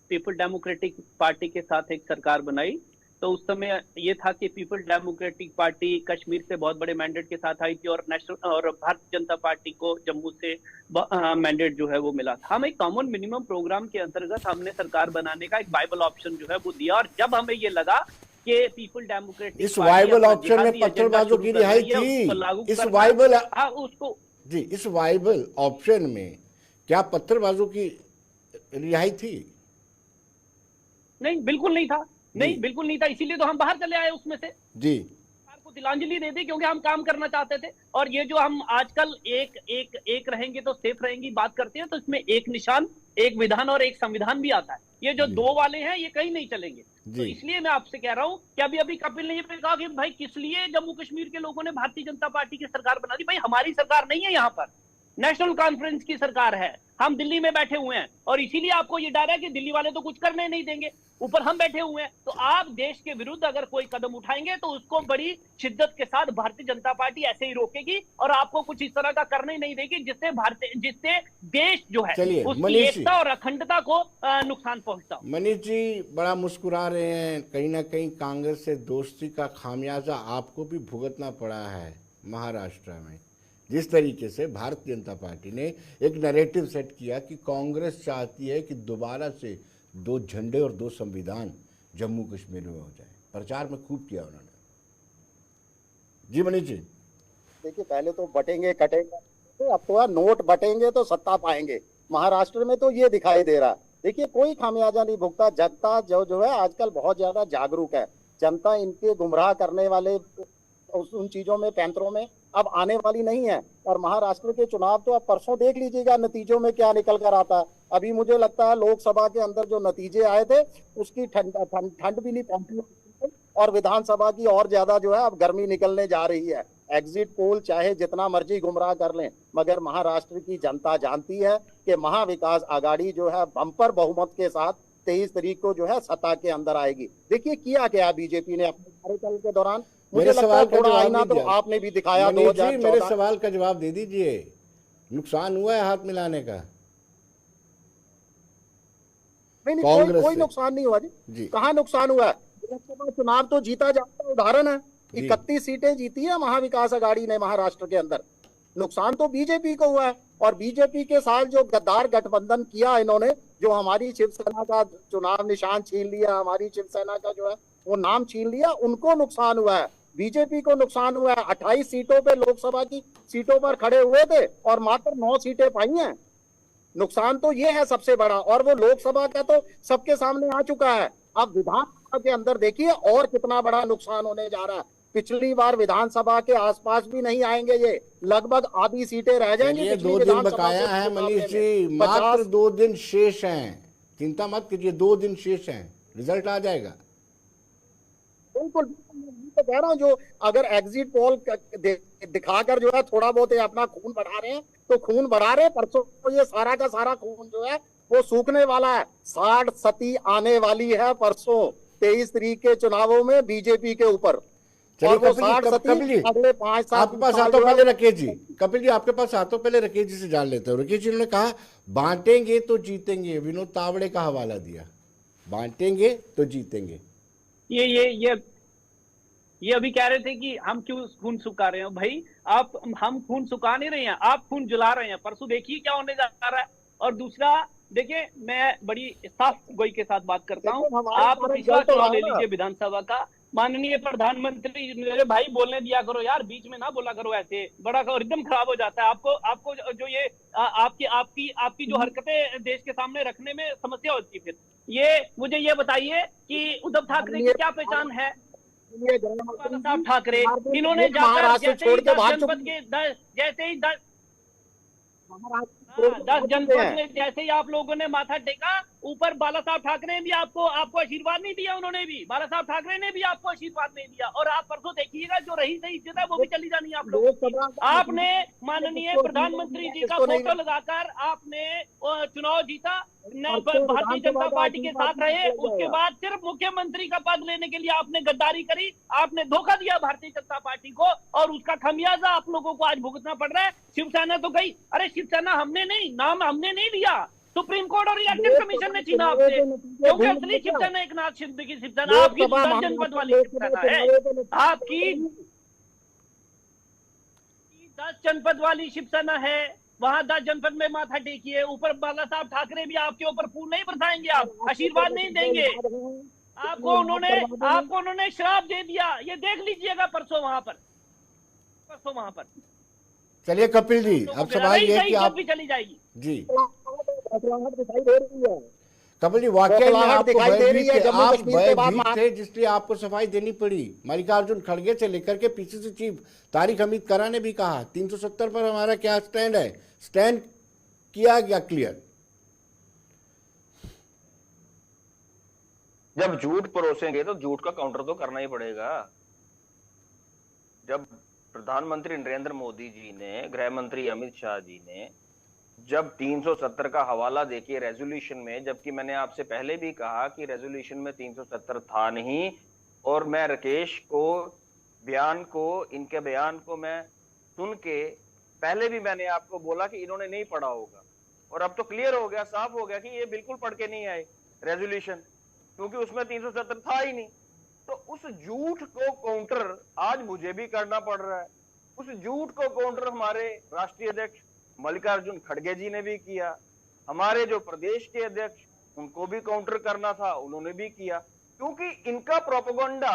[SPEAKER 6] पीपल डेमोक्रेटिक पार्टी के साथ एक सरकार बनाई तो उस समय ये था कि पीपल डेमोक्रेटिक पार्टी कश्मीर से बहुत बड़े मैंडेट के साथ आई थी और भारतीय जनता पार्टी को जम्मू से मैंडेट जो है वो मिला था। हम एक कॉमन मिनिमम प्रोग्राम के अंतर्गत हमने सरकार बनाने का एक वाइबल ऑप्शन जो है वो दिया और जब हमें ये लगा कि पीपल डेमोक्रेटिक
[SPEAKER 1] इस वाइबल ऑप्शन में पत्थरबाजों की रिहाई थी। इस वाइबल
[SPEAKER 6] उसको
[SPEAKER 1] जी इस वाइबल ऑप्शन में क्या पत्थरबाजों की रिहाई थी?
[SPEAKER 6] नहीं, बिल्कुल नहीं था। नहीं, बिल्कुल नहीं था। इसीलिए तो हम बाहर चले आए उसमें से
[SPEAKER 1] जी,
[SPEAKER 6] सरकार को तिलांजलि दे दी क्योंकि हम काम करना चाहते थे। और ये जो हम आजकल एक रहेंगे तो सेफ रहेंगे बात करते हैं तो इसमें एक निशान, एक विधान और एक संविधान भी आता है। ये जो दो वाले हैं ये कहीं नहीं चलेंगे। तो इसलिए मैं आपसे कह रहा हूं कि अभी कपिल ने ये कहा कि भाई किस लिए जम्मू कश्मीर के लोगों ने भारतीय जनता पार्टी की सरकार बना दी। भाई हमारी सरकार नहीं है, यहाँ पर नेशनल कॉन्फ्रेंस की सरकार है। हम दिल्ली में बैठे हुए हैं और इसीलिए आपको ये डर है कि दिल्ली वाले तो कुछ करने नहीं देंगे, ऊपर हम बैठे हुए हैं। तो आप देश के विरुद्ध अगर कोई कदम उठाएंगे तो उसको बड़ी शिद्दत के साथ भारतीय जनता पार्टी ऐसे ही रोकेगी और आपको कुछ इस तरह का करने ही नहीं देगी जिससे देश जो है उसकी एकता और अखंडता को नुकसान पहुंचता हो।
[SPEAKER 1] मनीष जी बड़ा मुस्कुरा रहे हैं। कहीं ना कहीं कांग्रेस से दोस्ती का खामियाजा आपको भी भुगतना पड़ा है महाराष्ट्र में। जिस तरीके से भारतीय जनता पार्टी ने एक नैरेटिव सेट किया कि कांग्रेस चाहती है कि दोबारा से 2 झंडे और 2 संविधान जम्मू कश्मीर में हो जाए, प्रचार में खूब किया उन्होंने। जी मनीष जी।
[SPEAKER 7] देखिए, पहले तो बटेंगे कटेंगे अब तो यार नोट बटेंगे तो सत्ता पाएंगे, महाराष्ट्र में तो ये दिखाई दे रहा है। देखिए कोई खामियाजा नहीं भुगता, जनता जो है आजकल बहुत ज्यादा जागरूक है। जनता इनके गुमराह करने वाले उन चीजों में, पैंतरों में अब आने वाली नहीं है। और महाराष्ट्र के चुनाव तो अब परसों देख लीजिएगा नतीजों में क्या निकल कर आता है। अभी मुझे लगता है लोकसभा के अंदर जो नतीजे आए थे उसकी ठंड भी नहीं पहुंची, और विधानसभा की और ज्यादा जो है अब गर्मी निकलने जा रही है। एग्जिट पोल चाहे जितना मर्जी गुमराह कर लें, मगर महाराष्ट्र की जनता जानती है कि महाविकास आघाड़ी जो है बम्पर बहुमत के साथ 23 तारीख को जो है सत्ता के अंदर आएगी। देखिए किया क्या बीजेपी ने अपने कार्यकाल के दौरान। मुझे
[SPEAKER 1] मेरे
[SPEAKER 7] लगता है
[SPEAKER 1] सवाल का
[SPEAKER 7] थोड़ा
[SPEAKER 1] जवाब
[SPEAKER 7] आईना
[SPEAKER 1] नहीं
[SPEAKER 7] तो
[SPEAKER 1] दिया
[SPEAKER 7] आपने भी दिखाया
[SPEAKER 1] मनीष जी, मेरे
[SPEAKER 7] 2014।
[SPEAKER 1] सवाल का जवाब दे दीजिए। नुकसान हुआ है हाथ मिलाने का?
[SPEAKER 7] नहीं नहीं,
[SPEAKER 1] कांग्रेस
[SPEAKER 7] कोई
[SPEAKER 1] से।
[SPEAKER 7] नुकसान नहीं हुआ
[SPEAKER 1] जी।
[SPEAKER 7] जी। कहाँ नुकसान हुआ है? लोकसभा चुनाव तो जीता जाता उदाहरण है।
[SPEAKER 1] जी।
[SPEAKER 7] 31 सीटें जीती है महाविकास आघाड़ी ने महाराष्ट्र के अंदर। नुकसान तो बीजेपी को हुआ है। और बीजेपी के साथ जो गद्दार गठबंधन किया इन्होंने, जो हमारी शिवसेना का चुनाव निशान छीन लिया, हमारी शिवसेना का जो है वो नाम छीन लिया, उनको नुकसान हुआ है। बीजेपी को नुकसान हुआ है। 28 सीटों पे लोकसभा की सीटों पर खड़े हुए थे और मात्र 9 सीटें पाई हैं। नुकसान तो ये है सबसे बड़ा, और वो लोकसभा का तो सबके सामने आ चुका है। अब विधानसभा के अंदर देखिए और कितना बड़ा नुकसान होने जा रहा है। पिछली बार विधानसभा के आसपास भी नहीं आएंगे ये, लगभग आधी सीटें रह जाएंगी।
[SPEAKER 1] ये
[SPEAKER 7] पिछली
[SPEAKER 1] 2 दिन
[SPEAKER 7] विधानसभा
[SPEAKER 1] बकाया
[SPEAKER 7] के
[SPEAKER 1] है
[SPEAKER 7] मुकाबले
[SPEAKER 1] मनीष
[SPEAKER 7] में।
[SPEAKER 1] जी,
[SPEAKER 7] 50
[SPEAKER 1] मात्र 2 दिन शेष हैं। चिंता मत कीजिए, 2 दिन शेष हैं, रिजल्ट आ जाएगा।
[SPEAKER 7] बिल्कुल मैं तो कह रहा हूँ, जो अगर एग्जिट पोल दिखाकर जो है थोड़ा बहुत ये अपना खून बढ़ा रहे हैं तो खून बढ़ा रहे हैं। परसों तो ये सारा का सारा खून जो है वो सूखने वाला है। 60 सती आने वाली है परसों 23 तारीख के चुनावों में बीजेपी के ऊपर।
[SPEAKER 1] चलिए
[SPEAKER 7] और वो
[SPEAKER 1] कपिल
[SPEAKER 7] 60
[SPEAKER 1] जी,
[SPEAKER 7] सती
[SPEAKER 1] कपिल जी,
[SPEAKER 7] अगले 5 साल
[SPEAKER 1] आपके पास आतो पहले राकेश जी। कपिल जी आपके पास आतो पहले राकेश जी से जान लेते हैं। राकेश जी ने कहा बांटेंगे तो जीतेंगे, विनोद तावड़े का हवाला दिया, बांटेंगे तो जीतेंगे।
[SPEAKER 6] ये अभी कह रहे थे कि हम क्यों खून सुखा रहे हैं। भाई हम खून सुखा नहीं रहे हैं, आप खून जला रहे हैं। परसों देखिए क्या होने जा रहा है। और दूसरा देखिए, मैं बड़ी साफ गोई के साथ बात करता हूँ। आप पिछला चुनाव ले लीजिए विधानसभा का, माननीय प्रधानमंत्री, मेरे भाई बोलने दिया करो यार, बीच में ना बोला करो ऐसे, बड़ा रिदम खराब हो जाता है। आपको जो ये आपकी जो हरकतें देश के सामने रखने में समस्या होती है। फिर ये मुझे ये बताइए कि उद्धव ठाकरे की क्या पहचान है? बाला साहब ठाकरे, इन्होंने जाकर जैसे ही 10 जनपद के 10 जनपद में जैसे ही आप लोगों ने माथा टेका, ऊपर बाला साहब ठाकरे ने भी आपको आशीर्वाद नहीं दिया। उन्होंने भी, बाला साहब ठाकरे ने भी आपको आशीर्वाद नहीं दिया। और आप परसों देखिएगा जो रही सही इज्जत है वो भी चली जानी है आप लोगों। आपने माननीय प्रधानमंत्री जी का फोटो लगाकर आपने चुनाव जीता, भारतीय जनता पार्टी के साथ रहे। उसके बाद सिर्फ मुख्यमंत्री का पद लेने के लिए आपने गद्दारी करी, आपने धोखा दिया भारतीय जनता पार्टी को, और उसका खमियाजा आप लोगों को आज भुगतना पड़ रहा है। शिवसेना तो गई, अरे शिवसेना हमने नहीं लिया, सुप्रीम कोर्ट और इलेक्शन कमीशन ने छीना आपसे, क्योंकि असली शिवसेना एक नाथ शिंदे की शिवसेना आपकी 10 जनपद वाली शिवसेना है। आपकी 10 जनपद वाली शिवसेना है, वहां 10 जनपद में माथा टेकिए। ऊपर बाला साहब ठाकरे भी आपके ऊपर फूल नहीं बरसाएंगे, आप आशीर्वाद नहीं देंगे। आपको उन्होंने श्राप दे दिया, ये देख लीजिएगा परसों वहां पर।
[SPEAKER 1] चलिए कपिल जी, अब सवाल ये है कि आप
[SPEAKER 6] भी चली जाएगी
[SPEAKER 1] जी
[SPEAKER 7] दिखाई दे रही है।
[SPEAKER 1] कपिल जी, वाकई में आपको
[SPEAKER 7] दिखाई दे रही है। जम्मू
[SPEAKER 1] आप
[SPEAKER 7] कश्मीर के बाद
[SPEAKER 1] भयभीत थे, जिसलिए आपको सफाई देनी पड़ी। मल्लिकार्जुन खड़गे से लेकर के पीसीसी चीफ तारिक हमीद करा ने भी कहा 370 पर हमारा क्या स्टैंड है, स्टैंड किया गया क्लियर।
[SPEAKER 5] जब झूठ परोसेंगे तो झूठ का काउंटर तो करना ही पड़ेगा। जब प्रधानमंत्री नरेंद्र मोदी जी ने, गृह मंत्री अमित शाह जी ने जब 370 का हवाला देखिए रेजोल्यूशन में, जबकि मैंने आपसे पहले भी कहा कि रेजोल्यूशन में 370 था नहीं, और मैं राकेश को इनके बयान को मैं सुन के पहले भी मैंने आपको बोला कि इन्होंने नहीं पढ़ा होगा, और अब तो क्लियर हो गया, साफ हो गया कि ये बिल्कुल पढ़ के नहीं आए रेजोल्यूशन, क्योंकि उसमें 370 था ही नहीं। तो उस झूठ को काउंटर आज मुझे भी करना पड़ रहा है। उस झूठ को काउंटर हमारे राष्ट्रीय अध्यक्ष मल्लिकार्जुन खड़गे जी ने भी किया, हमारे जो प्रदेश के अध्यक्ष उनको भी काउंटर करना था, उन्होंने भी किया, क्योंकि इनका प्रोपेगेंडा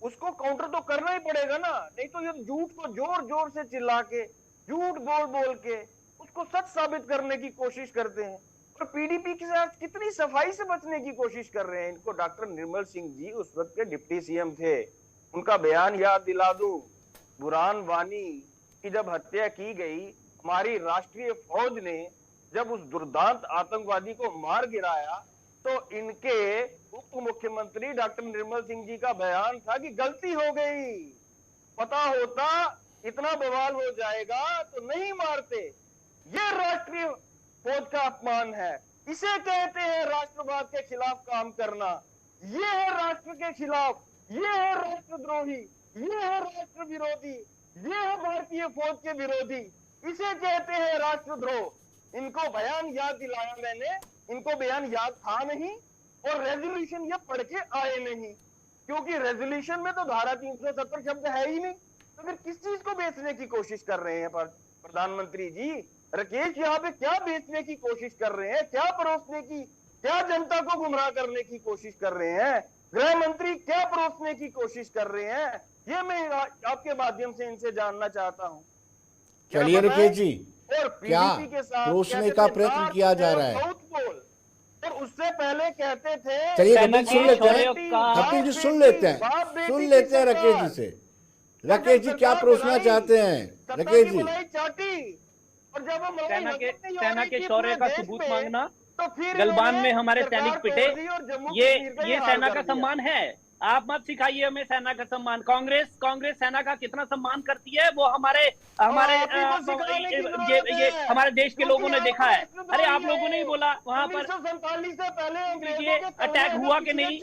[SPEAKER 5] उसको काउंटर तो करना ही पड़ेगा ना। नहीं तो ये झूठ को जोर जोर से चिल्ला के झूठ बोल बोल के उसको सच साबित करने की कोशिश करते हैं और पीडीपी के साथ कितनी सफाई से बचने की कोशिश कर रहे हैं। इनको डॉक्टर निर्मल सिंह जी उस वक्त के डिप्टी सीएम थे, उनका बयान याद दिला दूं। बुरहान वानी की जब हत्या की गई, हमारी राष्ट्रीय फौज ने जब उस दुर्दांत आतंकवादी को मार गिराया, तो इनके उप मुख्यमंत्री डॉक्टर निर्मल सिंह जी का बयान था कि गलती हो गई, पता होता इतना बवाल हो जाएगा तो नहीं मारते। ये राष्ट्रीय फौज का अपमान है, इसे कहते हैं राष्ट्रवाद के खिलाफ काम करना। ये है राष्ट्र के खिलाफ, ये है राष्ट्रद्रोही, ये है राष्ट्र विरोधी, ये है भारतीय फौज के विरोधी, इसे कहते हैं राष्ट्रद्रोह। इनको बयान याद दिलाया मैंने, इनको बयान याद था नहीं और रेजोल्यूशन ये पढ़ के आए नहीं, क्योंकि रेजोल्यूशन में तो धारा 370 शब्द है ही नहीं। तो फिर किस चीज को बेचने की कोशिश कर रहे हैं प्रधानमंत्री जी? राकेश यहाँ पे क्या बेचने की कोशिश कर रहे हैं, क्या परोसने की, क्या जनता को गुमराह करने की कोशिश कर रहे हैं? गृह मंत्री क्या परोसने की कोशिश कर रहे हैं? ये मैं आपके माध्यम से इनसे जानना चाहता हूँ।
[SPEAKER 1] चलिए राकेश जी,
[SPEAKER 5] और
[SPEAKER 1] क्या
[SPEAKER 5] पीडीपी के साथ
[SPEAKER 1] परोसने का प्रयत्न किया जा रहा है?
[SPEAKER 5] और उससे पहले कहते थे,
[SPEAKER 1] चलिए कपिल सुन लेते हैं, कपिल जी सुन लेते हैं राकेश जी से। राकेश जी क्या परोसना चाहते हैं? राकेश जी,
[SPEAKER 5] और जब हम
[SPEAKER 6] सेना के शौर्य का सबूत मांगना,
[SPEAKER 5] तो फिर
[SPEAKER 6] गलवान में हमारे सैनिक पिटे, ये सेना का
[SPEAKER 5] सम्मान
[SPEAKER 6] सम्मान है। आप मत सिखाइए हमें सेना का सम्मान। कांग्रेस सेना का कितना सम्मान करती है वो हमारे ये हमारे देश के लोगों ने देखा है। अरे आप लोगों ने ही बोला वहां पर
[SPEAKER 5] 1947 से पहले
[SPEAKER 6] अटैक हुआ कि नहीं,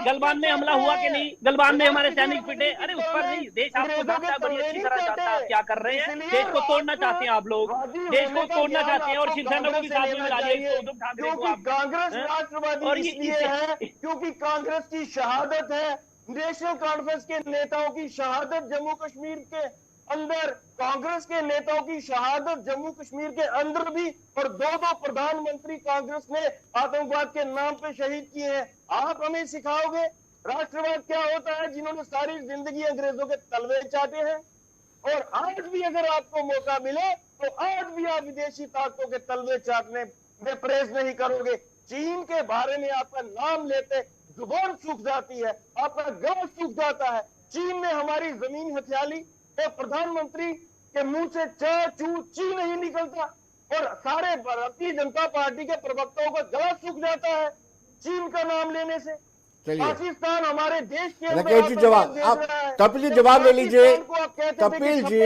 [SPEAKER 6] गलवान में हमला हुआ कि नहीं, गलवान में हमारे सैनिक पिटे। अरे उस पर नहीं, देश आपको जानता है, बड़ी अच्छी तरह जानता है आप क्या कर रहे हैं। देश को तोड़ना चाहते हैं आप लोग, देश को तोड़ना चाहते हैं और शिवसेना को भी साथ में मिला दिया उद्धव ठाकरे को आप।
[SPEAKER 5] कांग्रेस राष्ट्रवादी इसलिए है क्योंकि कांग्रेस की शहादत है, नेशनल कॉन्फ्रेंस के नेताओं की शहादत जम्मू कश्मीर के अंदर, कांग्रेस के नेताओं की शहादत जम्मू कश्मीर के अंदर भी, और दो प्रधानमंत्री कांग्रेस ने आतंकवाद के नाम पे शहीद किए हैं। आप हमें सिखाओगे राष्ट्रवाद क्या होता है, जिन्होंने सारी जिंदगी अंग्रेजों के तलवे चाटे हैं? और आज भी अगर आपको मौका मिले तो आज भी आप विदेशी ताकतों के तलवे चाटने में परहेज नहीं करोगे। चीन के बारे में आपका नाम लेते जुबान सूख जाती है, आपका गला सूख जाता है। चीन ने हमारी जमीन हथियाली और प्रधानमंत्री के मुंह से च चू ची नहीं निकलता और सारे भारतीय जनता पार्टी के प्रवक्ताओं का गला सूख जाता है चीन का नाम लेने से। पाकिस्तान हमारे देश के
[SPEAKER 1] राकेश जी जवाब, आप कपिल जी जवाब ले लीजिए। कपिल जी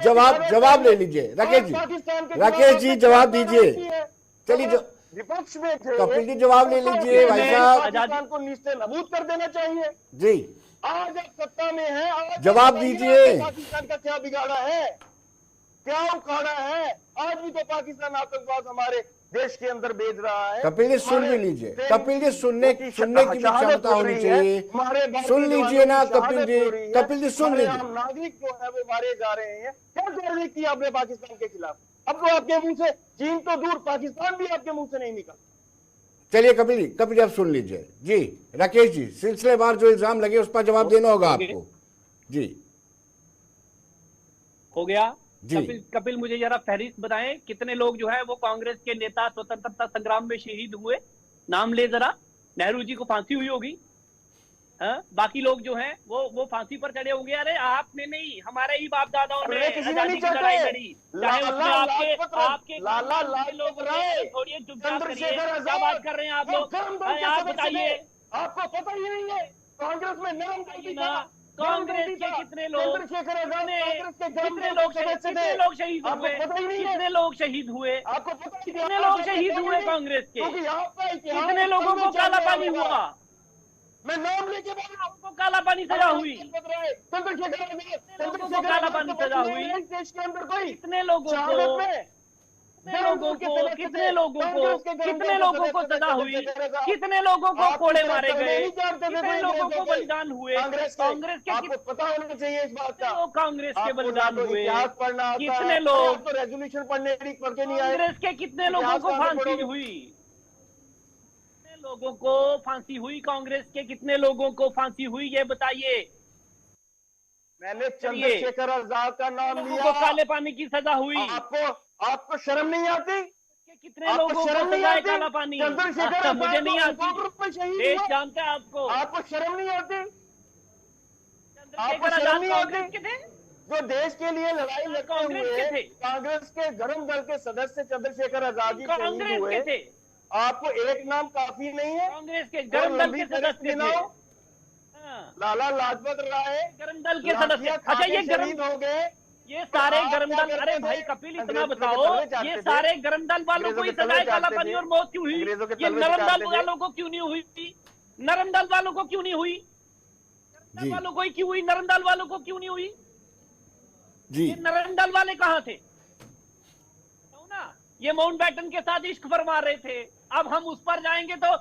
[SPEAKER 1] जवाब ले लीजिए। राकेश जी जवाब दीजिए। चलिए
[SPEAKER 5] विपक्ष में थे,
[SPEAKER 1] कपिल जी जवाब ले लीजिए भाई साहब।
[SPEAKER 5] पाकिस्तान को नीचे नबूद कर देना चाहिए
[SPEAKER 1] जी।
[SPEAKER 5] आज आप सत्ता में है, आज
[SPEAKER 1] जवाब दीजिए।
[SPEAKER 5] पाकिस्तान का क्या बिगाड़ा है, क्या उखाड़ा है? आज भी तो पाकिस्तान आतंकवाद हमारे देश के अंदर भेज रहा है।
[SPEAKER 1] कपिल जी सुन भी लीजिए, कपिल जी सुनने की भी क्षमता होनी चाहिए। सुन लीजिए ना कपिल जी सुन लीजिए।
[SPEAKER 5] नागरिक जो है वो मारे जा रहे हैं। क्या कार्रवाई की आपने पाकिस्तान के खिलाफ? अब तो आपके मुंह से, चीन तो दूर, पाकिस्तान भी आपके मुंह से नहीं निकल।
[SPEAKER 1] चलिए कपिल जी आप सुन लीजिए जी। राकेश जी सिलसिलेवार जो इल्जाम लगे उस पर जवाब देना होगा आपको जी।
[SPEAKER 6] हो गया
[SPEAKER 1] जी।
[SPEAKER 6] कपिल मुझे जरा फहरिस्त बताएं, कितने लोग जो है वो कांग्रेस के नेता स्वतंत्रता संग्राम में शहीद हुए, नाम ले जरा। नेहरू जी को फांसी हुई होगी, बाकी लोग जो हैं वो फांसी पर चढ़े होंगे। अरे आपने नहीं, हमारे ही बाप दादाओं ने आजादी की लड़ाई लड़ी, चाहे उसमें आपके लोग थोड़ी चुपचाप करिए। क्या बात कर रहे हैं आप लोग? आप बताइए,
[SPEAKER 5] आपको पता ही नहीं है कांग्रेस में नाम
[SPEAKER 6] कांग्रेस के कितने लोग शहीद हुए, कितने लोग शहीद हुए,
[SPEAKER 5] आपको पता
[SPEAKER 6] कितने लोग शहीद हुए कांग्रेस के, कितने लोगों को काला पानी हुआ?
[SPEAKER 5] मैं नाम लेके बोल रहा हूँ,
[SPEAKER 6] काला पानी सजा हुई,
[SPEAKER 5] चंद्रशेखर
[SPEAKER 6] काला पानी सजा हुई।
[SPEAKER 5] देश के अंदर कोई
[SPEAKER 6] कितने लोगों को कितने लोगों को सजा हुई, कितने लोगों को कोड़े मारे गए, कितने लोगों को बलिदान हुए। कांग्रेस के
[SPEAKER 5] आपको पता होना चाहिए इस बात का।
[SPEAKER 6] कांग्रेस के बलिदान हुए,
[SPEAKER 5] इतिहास पढ़ना,
[SPEAKER 6] कितने लोग
[SPEAKER 5] तो रेजोल्यूशन पढ़ने के नहीं आए।
[SPEAKER 6] कांग्रेस के कितने लोगों को फांसी हुई, कितने लोगों को फांसी हुई, कांग्रेस के कितने लोगों को फांसी हुई, ये बताइए।
[SPEAKER 5] मैंने चंद्रशेखर आजाद का नाम
[SPEAKER 6] लोगों
[SPEAKER 5] लिया।
[SPEAKER 6] को काले पानी की सजा हुई।
[SPEAKER 5] आपको शर्म नहीं आती?
[SPEAKER 6] कितने लोगों को सजा है काला पानी?
[SPEAKER 5] चंद्रशेखर आजाद
[SPEAKER 6] मुझे नहीं आती।
[SPEAKER 5] एनकाउंटर में शहीद
[SPEAKER 6] देश
[SPEAKER 5] हुआ।
[SPEAKER 6] जानता है आपको।
[SPEAKER 5] आपको शर्म नहीं आती?
[SPEAKER 6] चंद्रशेखर आजाद कांग्रेस के थे,
[SPEAKER 5] जो देश के लिए लड़ाई लड़ते
[SPEAKER 6] कांग्रेस के
[SPEAKER 5] हुए
[SPEAKER 6] थे।
[SPEAKER 5] कांग्रेस के गरम दल के सदस्य चंद्रशेखर आजाद जी शहीद
[SPEAKER 6] कांग्रेस
[SPEAKER 5] हुए।
[SPEAKER 6] के थे।
[SPEAKER 5] आपको एक नाम काफी नहीं है?
[SPEAKER 6] कांग्रेस के गरम दल के सदस्य थे। हाँ।
[SPEAKER 5] लाला लाजपत राय
[SPEAKER 6] गरम दल के सदस्य। अच्छा, ये गरम
[SPEAKER 5] हो गए।
[SPEAKER 6] ये सारे
[SPEAKER 5] आप
[SPEAKER 6] गरम
[SPEAKER 5] क्या
[SPEAKER 6] दल,
[SPEAKER 5] करते
[SPEAKER 6] अरे
[SPEAKER 5] थे?
[SPEAKER 6] भाई कपिल इतना
[SPEAKER 5] अंग्रेजों के
[SPEAKER 6] बताओ,
[SPEAKER 5] तलवे चाटते
[SPEAKER 6] ये
[SPEAKER 5] थे।
[SPEAKER 6] सारे गरम दल वालों को ही
[SPEAKER 5] अंग्रेजों के
[SPEAKER 6] सजा है
[SPEAKER 5] तलवे
[SPEAKER 6] काला
[SPEAKER 5] चाटते
[SPEAKER 6] पानी
[SPEAKER 5] थे।
[SPEAKER 6] और मौत क्यों हुई?
[SPEAKER 5] अंग्रेजों के
[SPEAKER 6] ये
[SPEAKER 5] तलवे
[SPEAKER 6] नरम
[SPEAKER 5] चाटते
[SPEAKER 6] दल
[SPEAKER 5] थे।
[SPEAKER 6] वालों को क्यों नहीं हुई? नरम दल वालों को क्यों नहीं हुई?
[SPEAKER 1] जी।
[SPEAKER 6] वालों को ही क्यों हुई? नरम दल वालों को क्यों नहीं हुई?
[SPEAKER 1] जी
[SPEAKER 6] ये नरम दल वाले कहाँ थे? तो ना, ये माउंटबेटन के साथ इश्क फरमा रहे थे। अब हम उस पर जाएंगे तो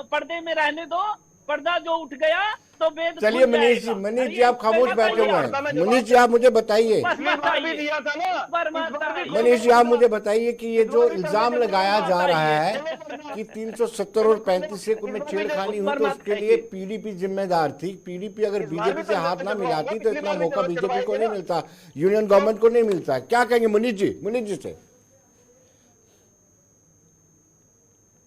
[SPEAKER 6] पर्दे में रहने दो, पर्दा जो उठ गया तो वेद
[SPEAKER 1] चलिए
[SPEAKER 6] खुल
[SPEAKER 1] मनीष जी,
[SPEAKER 6] जाएगा।
[SPEAKER 1] मनीष
[SPEAKER 6] अरे
[SPEAKER 1] जी आप खामोश
[SPEAKER 6] ये
[SPEAKER 1] बैठे हुए
[SPEAKER 6] बताइए।
[SPEAKER 1] हैं। मनीष जी आप मुझे बताइए,
[SPEAKER 5] पिछली बार भी दिया था ना।
[SPEAKER 6] इस बार मत बताइए।
[SPEAKER 1] मनीष जी आप मुझे बताइए कि ये जो इल्जाम लगाया जा रहा है कि 370 और 35 में छेड़खानी हुई तो उसके लिए पीडीपी जिम्मेदार थी। पीडीपी अगर बीजेपी से हाथ ना मिलाती तो इतना मौका बीजेपी को नहीं मिलता, यूनियन गवर्नमेंट को नहीं मिलता। क्या कहेंगे मनीष जी? मनीष जी से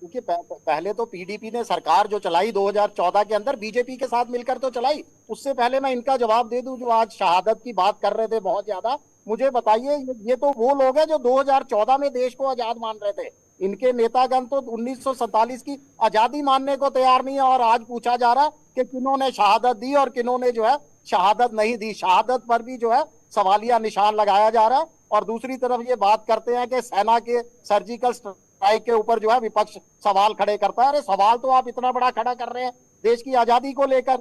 [SPEAKER 7] क्योंकि पहले तो पीडीपी ने सरकार जो चलाई 2014 के अंदर बीजेपी के साथ मिलकर तो चलाई। उससे पहले मैं इनका जवाब दे दूं, जो आज शहादत की बात कर रहे थे बहुत ज्यादा, मुझे बताइए ये तो वो लोग हैं जो 2014 में देश को आजाद मान रहे थे। इनके नेतागण तो 1947 की आजादी मानने को तैयार नहीं है, और आज पूछा जा रहा है कि किन्होंने शहादत दी और किन्होंने जो है शहादत नहीं दी। शहादत पर भी जो है सवालिया निशान लगाया जा रहा है। और दूसरी तरफ ये बात करते हैं कि सेना के सर्जिकल स्ट्राइक के ऊपर जो है विपक्ष सवाल खड़े करता है। अरे सवाल तो आप इतना बड़ा खड़ा कर रहे हैं देश की आजादी को लेकर,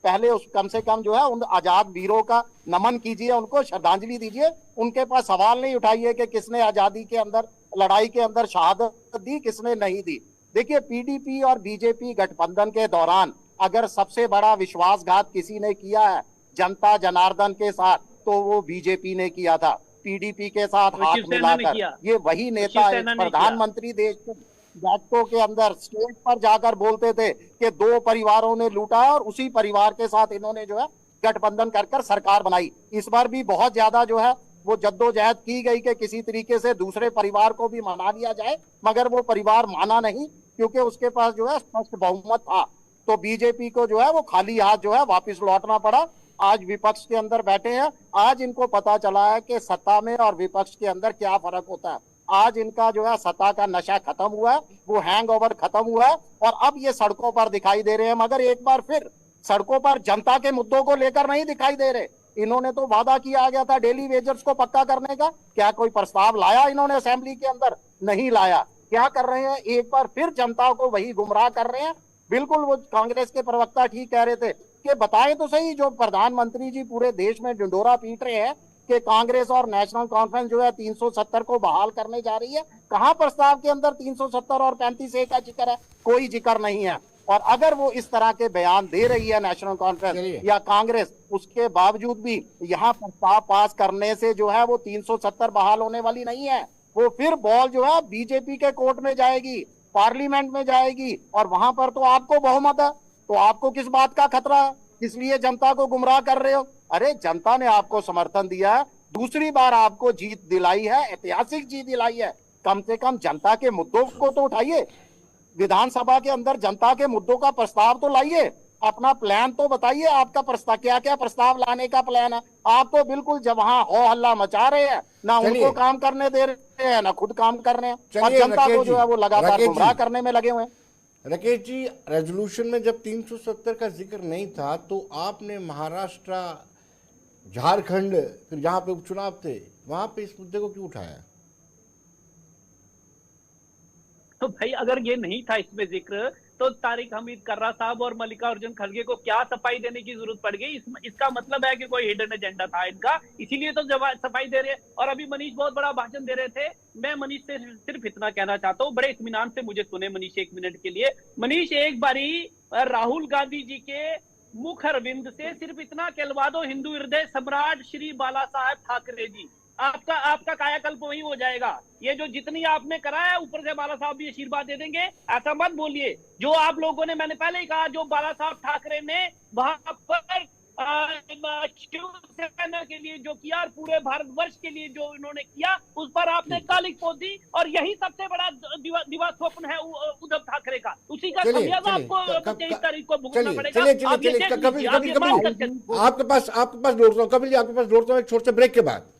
[SPEAKER 7] पहले उस कम से कम जो है उन आजाद वीरों का नमन कीजिए, उनको श्रद्धांजलि दीजिए। उनके पास सवाल नहीं उठाइए कि किसने आजादी के अंदर, लड़ाई के अंदर शहादत दी, किसने नहीं दी। देखिए, पीडीपी और बीजेपी गठबंधन के दौरान अगर सबसे बड़ा विश्वासघात किसी ने किया है जनता जनार्दन के साथ, तो वो बीजेपी ने किया था। पीडीपी के साथ हाथ मिलाकर ये वही नेता प्रधानमंत्री देश के बैठकों के अंदर स्टेज पर जाकर बोलते थे कि दो परिवारों ने लूटा, और उसी परिवार के साथ इन्होंने जो है गठबंधन कर सरकार बनाई। इस बार भी बहुत ज्यादा जो है वो जद्दोजहद की गई कि किसी तरीके से दूसरे परिवार को भी मना लिया जाए, मगर वो परिवार माना नहीं, क्योंकि उसके पास जो है स्पष्ट बहुमत था। तो बीजेपी को जो है वो खाली हाथ जो है वापिस लौटना पड़ा। आज विपक्ष के अंदर बैठे हैं। आज इनको पता चला है कि सत्ता में और विपक्ष के अंदर क्या फर्क होता है। आज इनका जो है सत्ता का नशा खत्म हुआ है, वो हैंगओवर खत्म हुआ है, और अब ये सड़कों पर दिखाई दे रहे हैं। मगर एक बार फिर सड़कों पर जनता के मुद्दों को लेकर नहीं दिखाई दे रहे। इन्होंने तो वादा किया गया था डेली वेजर्स को पक्का करने का, क्या कोई प्रस्ताव लाया इन्होंने असेंबली के अंदर? नहीं लाया। क्या कर रहे हैं, एक बार फिर जनता को वही गुमराह कर रहे हैं। बिल्कुल वो कांग्रेस के प्रवक्ता ठीक कह रहे थे कि बताएं तो सही, जो प्रधानमंत्री जी पूरे देश में ढिंडोरा पीट रहे हैं कि कांग्रेस और नेशनल कॉन्फ्रेंस जो है 370 को बहाल करने जा रही है, कहां प्रस्ताव के अंदर 370 और 35A का जिक्र है? कोई जिक्र नहीं है। और अगर वो इस तरह के बयान दे रही है नेशनल कॉन्फ्रेंस या कांग्रेस, उसके बावजूद भी यहाँ प्रस्ताव पास करने से जो है वो 370 बहाल होने वाली नहीं है। वो फिर बॉल जो है बीजेपी के कोर्ट में जाएगी, पार्लियामेंट में जाएगी, और वहां पर तो आपको बहुमत है। तो आपको किस बात का खतरा है? इसलिए जनता को गुमराह कर रहे हो। अरे जनता ने आपको समर्थन दिया है, दूसरी बार आपको जीत दिलाई है, ऐतिहासिक जीत दिलाई है। कम से कम जनता के मुद्दों को तो उठाइए, विधानसभा के अंदर जनता के मुद्दों का प्रस्ताव तो लाइए, अपना प्लान तो बताइए। आपका प्रस्ताव क्या क्या प्रस्ताव लाने का प्लान है? आप तो बिल्कुल जब वहां हो हल्ला मचा रहे हैं, ना उनको काम करने दे रहे हैं, ना खुद काम कर रहे हैं, और जनता को जो है वो लगातार गुमराह करने में लगे हुए हैं।
[SPEAKER 1] राकेश जी, रेजोल्यूशन में जब 370 का जिक्र नहीं था तो आपने महाराष्ट्र, झारखंड, फिर जहां पे उपचुनाव थे वहां पे इस मुद्दे को क्यों उठाया?
[SPEAKER 6] तो भाई अगर ये नहीं था इसमें जिक्र, तो तारिक हमीद कर्रा साहब और मल्लिकार्जुन खड़गे को क्या सफाई देने की जरूरत पड़ गई? इसका मतलब है कि कोई हिडन एजेंडा था इनका, इसीलिए तो सफाई दे रहे हैं। और अभी मनीष बहुत बड़ा भाषण दे रहे थे। मैं मनीष से सिर्फ इतना कहना चाहता हूँ, बड़े इत्मीनान से मुझे सुने मनीष, 1 मिनट के लिए। मनीष, एक बारी राहुल गांधी जी के मुख अरविंद से सिर्फ इतना कहलवा दो, हिंदू हृदय सम्राट श्री बाला साहेब ठाकरे जी, आपका कायाकल्प वही हो जाएगा। ये जो जितनी आपने करा है, ऊपर से बाला साहब भी आशीर्वाद दे देंगे। ऐसा मत बोलिए। जो आप लोगों ने, मैंने पहले ही कहा, जो बाला साहब ठाकरे ने वहां पर शिवसेना के लिए जो किया, पूरे भारतवर्ष के लिए जो इन्होंने किया, उस पर आपने कालिक पोती, और यही सबसे बड़ा दिवा स्वप्न है उद्धव ठाकरे का। उसी का खमियाजा आपको 23 तारीख को भुगतना पड़ेगा।
[SPEAKER 1] कपिल आपके पास लौटता हूँ, कपिल जी आपके पास लौटता हूँ एक छोटे से ब्रेक के बाद।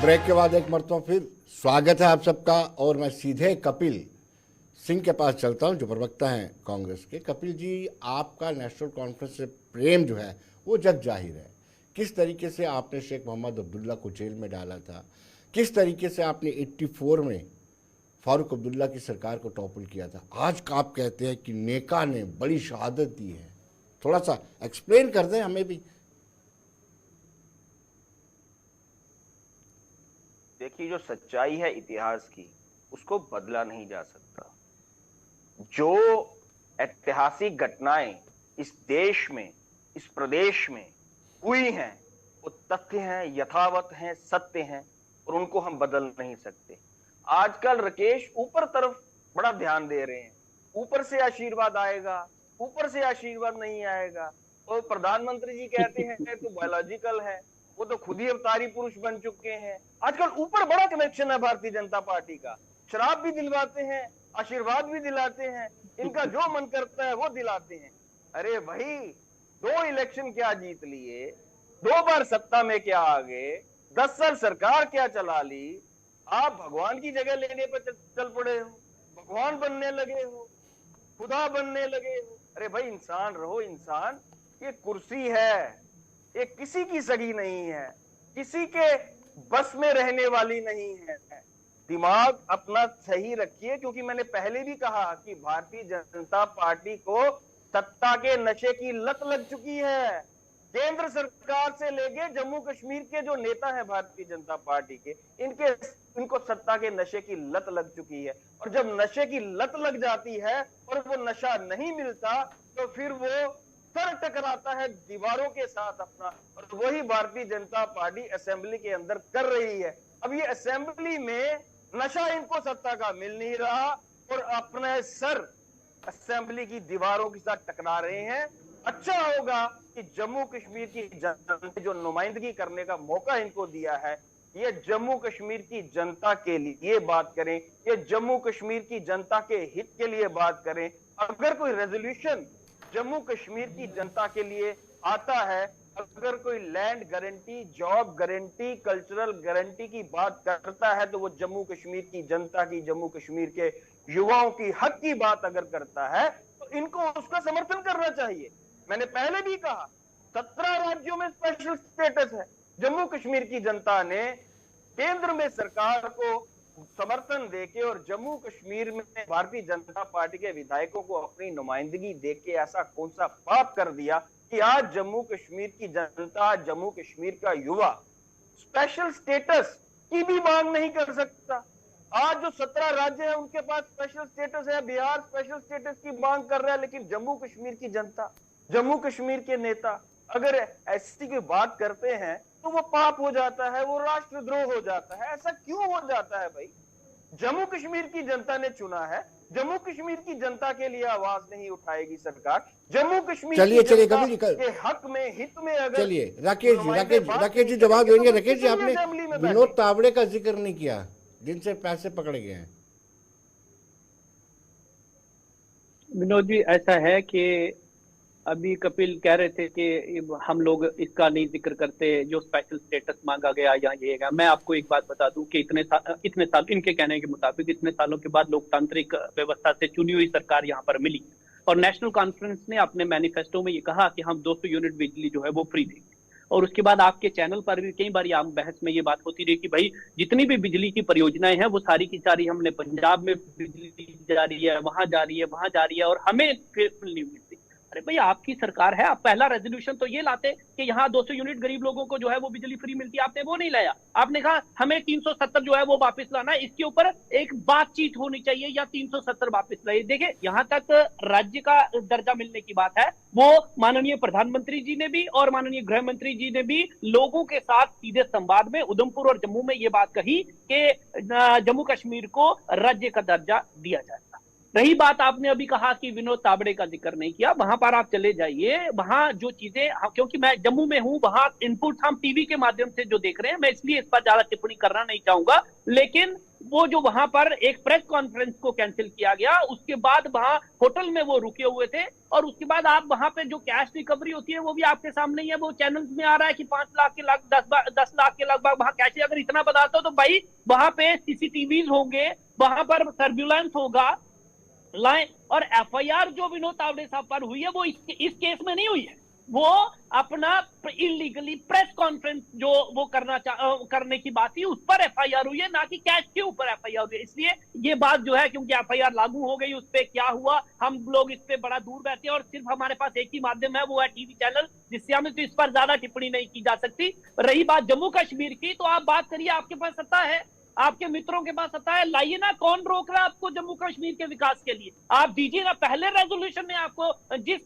[SPEAKER 1] ब्रेक के बाद एक मरतबा फिर स्वागत है आप सबका, और मैं सीधे कपिल सिंह के पास चलता हूं जो प्रवक्ता हैं कांग्रेस के। कपिल जी, आपका नेशनल कॉन्फ्रेंस से प्रेम जो है वो जग जाहिर है। किस तरीके से आपने शेख मोहम्मद अब्दुल्ला को जेल में डाला था, किस तरीके से आपने 84 में फारूक अब्दुल्ला की सरकार को टॉपल किया था। आज का आप कहते हैं कि नेका ने बड़ी शहादत दी है, थोड़ा सा एक्सप्लेन कर दें हमें भी।
[SPEAKER 5] देखिए, जो सच्चाई है इतिहास की, उसको बदला नहीं जा सकता। जो ऐतिहासिक घटनाएं इस देश में, इस प्रदेश में हुई हैं, वो तथ्य हैं, यथावत हैं, सत्य हैं, और उनको हम बदल नहीं सकते। आजकल राकेश ऊपर तरफ बड़ा ध्यान दे रहे हैं, ऊपर से आशीर्वाद आएगा, ऊपर से आशीर्वाद नहीं आएगा। और प्रधानमंत्री जी कहते हैं तो बायोलॉजिकल है, वो तो खुद ही अवतारी पुरुष बन चुके हैं। आजकल ऊपर बड़ा कनेक्शन है भारतीय जनता पार्टी का, शराब भी दिलवाते हैं, आशीर्वाद भी दिलाते हैं, इनका जो मन करता है वो दिलाते हैं। अरे भाई, 2 इलेक्शन क्या जीत लिए, 2 बार सत्ता में क्या आ गए, 10 साल सरकार क्या चला ली, आप भगवान की जगह लेने पर चल पड़े हो, भगवान बनने लगे हो, खुदा बनने लगे हो। अरे भाई, इंसान रहो इंसान। ये कुर्सी है, ये किसी की सगी नहीं है, किसी के बस में रहने वाली नहीं है। दिमाग अपना सही रखिए, क्योंकि मैंने पहले भी कहा कि भारतीय जनता पार्टी को सत्ता के नशे की लत लग चुकी है। केंद्र सरकार से लेके जम्मू कश्मीर के जो नेता हैं भारतीय जनता पार्टी के, इनको सत्ता के नशे की लत लग चुकी है। और जब नशे की लत लग जाती है और वो नशा नहीं मिलता, तो फिर वो सर टकराता है दीवारों के साथ अपना। और वही भारतीय जनता पार्टी असेंबली के अंदर कर रही है। अब ये असेंबली में नशा इनको सत्ता का मिल नहीं रहा, और अपने सर असेंबली की दीवारों के साथ टकरा रहे हैं। अच्छा होगा कि जम्मू कश्मीर की जनता ने जो नुमाइंदगी करने का मौका इनको दिया है, ये जम्मू कश्मीर की जनता के लिए बात करें, ये जम्मू कश्मीर की जनता के हित के लिए बात करें। अगर कोई रेजोल्यूशन जम्मू कश्मीर की जनता के लिए आता है, अगर कोई land guarantee, job guarantee, cultural guarantee की बात करता है, तो वो जम्मू कश्मीर की जनता की, जम्मू कश्मीर के युवाओं की हक की बात अगर करता है, तो इनको उसका समर्थन करना चाहिए। मैंने पहले भी कहा, 17 राज्यों में स्पेशल स्टेटस है। जम्मू कश्मीर की जनता ने केंद्र में सरकार को समर्थन देके और जम्मू कश्मीर में भारतीय जनता पार्टी के विधायकों को अपनी नुमाइंदगी देके ऐसा कौन सा पाप कर दिया कि आज जम्मू कश्मीर की जनता, जम्मू कश्मीर का युवा स्पेशल स्टेटस की भी मांग नहीं कर सकता। आज जो 17 राज्य है उनके पास स्पेशल स्टेटस है, बिहार स्पेशल स्टेटस की मांग कर रहा है, लेकिन जम्मू कश्मीर की जनता, जम्मू कश्मीर के नेता अगर ऐसी की बात करते हैं तो वो पाप हो जाता है, वो राष्ट्रद्रोह हो जाता है। ऐसा क्यों हो जाता है भाई? जम्मू कश्मीर की जनता ने चुना है, जम्मू कश्मीर की जनता के लिए आवाज नहीं उठाएगी सरकार। जम्मू कश्मीर
[SPEAKER 1] चलिए
[SPEAKER 5] की जनता
[SPEAKER 1] कपिल जी
[SPEAKER 5] के हक में, हित में अगर
[SPEAKER 1] चलिए राकेश जी जवाब देंगे। राकेश जी, आपने विनोद तावड़े का जिक्र नहीं किया जिनसे पैसे पकड़े गए हैं।
[SPEAKER 6] विनोद जी, ऐसा है कि अभी कपिल कह रहे थे कि हम लोग इसका नहीं जिक्र करते जो स्पेशल स्टेटस मांगा गया या ये गया। मैं आपको एक बात बता दूं कि इतने साल इनके कहने के मुताबिक इतने सालों के बाद लोकतांत्रिक व्यवस्था से चुनी हुई सरकार यहाँ पर मिली और नेशनल कॉन्फ्रेंस ने अपने मैनिफेस्टो में ये कहा कि हम 200 यूनिट बिजली जो है वो फ्री देंगे। और उसके बाद आपके चैनल पर भी कई बार आम बहस में ये बात होती रही कि भाई जितनी भी बिजली की परियोजनाएं हैं वो सारी की सारी हमने पंजाब में बिजली जा रही है, वहां जा रही है, वहां जा रही है और हमें नहीं मिलती। अरे भाई, आपकी सरकार है, आप पहला रेजोल्यूशन तो ये लाते कि यहाँ 200 यूनिट गरीब लोगों को जो है वो बिजली फ्री मिलती है। आपने वो नहीं लाया। आपने कहा हमें 370 जो है वो वापस लाना है, इसके ऊपर एक बातचीत होनी चाहिए या 370 वापस लाइए। देखिए, यहाँ तक राज्य का दर्जा मिलने की बात है, वो माननीय प्रधानमंत्री जी ने भी और माननीय गृह मंत्री जी ने भी लोगों के साथ सीधे संवाद में उधमपुर और जम्मू में ये बात कही कि जम्मू कश्मीर को राज्य का दर्जा दिया जाएगा। रही बात, आपने अभी कहा कि विनोद तावड़े का जिक्र नहीं किया, वहां पर आप चले जाइए, वहां जो चीजें, क्योंकि मैं जम्मू में हूं, वहां इनपुट हम टीवी के माध्यम से जो देख रहे हैं, मैं इसलिए इस पर ज्यादा टिप्पणी करना नहीं चाहूंगा, लेकिन वो जो वहां पर एक प्रेस कॉन्फ्रेंस को कैंसिल किया गया, उसके बाद वहां होटल में वो रुके हुए थे और उसके बाद आप वहां पे जो कैश रिकवरी होती है वो भी आपके सामने ही है, वो चैनल्स में आ रहा है कि 5 लाख के लगभग 10 लाख के लगभग वहां कैश अगर इतना बताता हो तो भाई वहां पे सीसीटीवी होंगे, वहां पर सर्विलांस होगा, लाएं। और एफआईआर जो विनोद तावड़े साहब पर हुई है वो इस केस में नहीं हुई है, वो अपना इलीगली प्रेस कॉन्फ्रेंस जो वो करने की बात थी उस पर एफआईआर हुई है, ना कि कैश के ऊपर एफआईआर हुई है। इसलिए ये बात जो है, क्योंकि एफआईआर लागू हो गई, उस पर क्या हुआ हम लोग इस पे बड़ा दूर बैठे हैं और सिर्फ हमारे पास एक ही माध्यम है, वो है टीवी चैनल, जिससे हमें तो इस पर ज्यादा टिप्पणी नहीं की जा सकती। रही बात जम्मू कश्मीर की, तो आप बात करिए, आपके पास सत्ता है, आपके मित्रों के पास सत्ता है, लाइए ना, कौन रोक रहा है आपको जम्मू कश्मीर के विकास के लिए? आप दीजिए ना। पहले रेजोल्यूशन में आपको जिस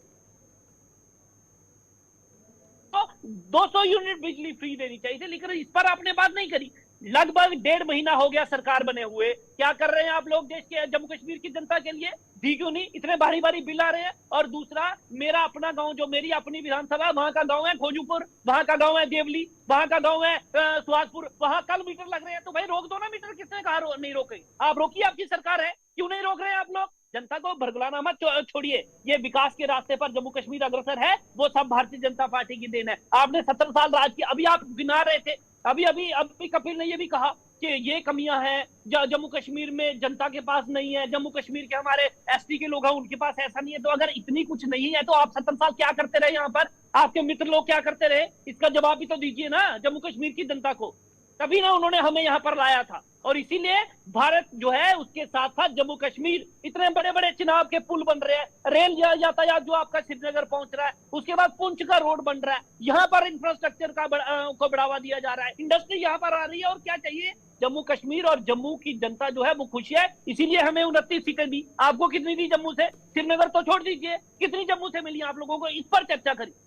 [SPEAKER 6] 200 यूनिट बिजली फ्री देनी चाहिए थी, लेकिन इस पर आपने बात नहीं करी। लगभग 1.5 महीना हो गया सरकार बने हुए, क्या कर रहे हैं आप लोग देश के जम्मू कश्मीर की जनता के लिए? दी क्यों नहीं? इतने भारी भारी बिल आ रहे हैं। और दूसरा, मेरा अपना गांव, जो मेरी अपनी विधानसभा, वहां का गांव है खोजूपुर, वहां का गांव है देवली, वहां का गांव है सुहासपुर, वहां कल मीटर लग रहे हैं, तो भाई रोक दो ना मीटर। किसने कहा नहीं रोके? आप रोकिए, आपकी सरकार है, क्यों नहीं रोक रहे हैं आप लोग? जनता को भरगुलाना मत छोड़िए। ये विकास के रास्ते पर जम्मू कश्मीर अग्रसर है, वो सब भारतीय जनता पार्टी की देन है। आपने 17 साल राज किया, अभी आप गिना रहे थे, अभी कपिल ने ये भी कहा कि ये कमियां हैं जम्मू कश्मीर में, जनता के पास नहीं है, जम्मू कश्मीर के हमारे एसटी के लोग हैं उनके पास ऐसा नहीं है। तो अगर इतनी कुछ नहीं है तो आप 17 साल क्या करते रहे यहाँ पर? आपके मित्र लोग क्या करते रहे? इसका जवाब भी तो दीजिए ना जम्मू कश्मीर की जनता को। तभी ना उन्होंने हमें यहाँ पर लाया था, और इसीलिए भारत जो है उसके साथ साथ जम्मू कश्मीर, इतने बड़े बड़े चिनाब के पुल बन रहे हैं, रेल यातायात जो आपका श्रीनगर पहुंच रहा है, उसके बाद पुंछ का रोड बन रहा है, यहाँ पर इंफ्रास्ट्रक्चर को बढ़ावा दिया जा रहा है, इंडस्ट्री यहाँ पर आ रही है। और क्या चाहिए? जम्मू कश्मीर और जम्मू की जनता जो है वो खुश है, इसीलिए हमें 29 सीटें दी। आपको कितनी दी जम्मू से? श्रीनगर तो छोड़ दीजिए, कितनी जम्मू से मिली आप लोगों को? इस पर चर्चा करिए।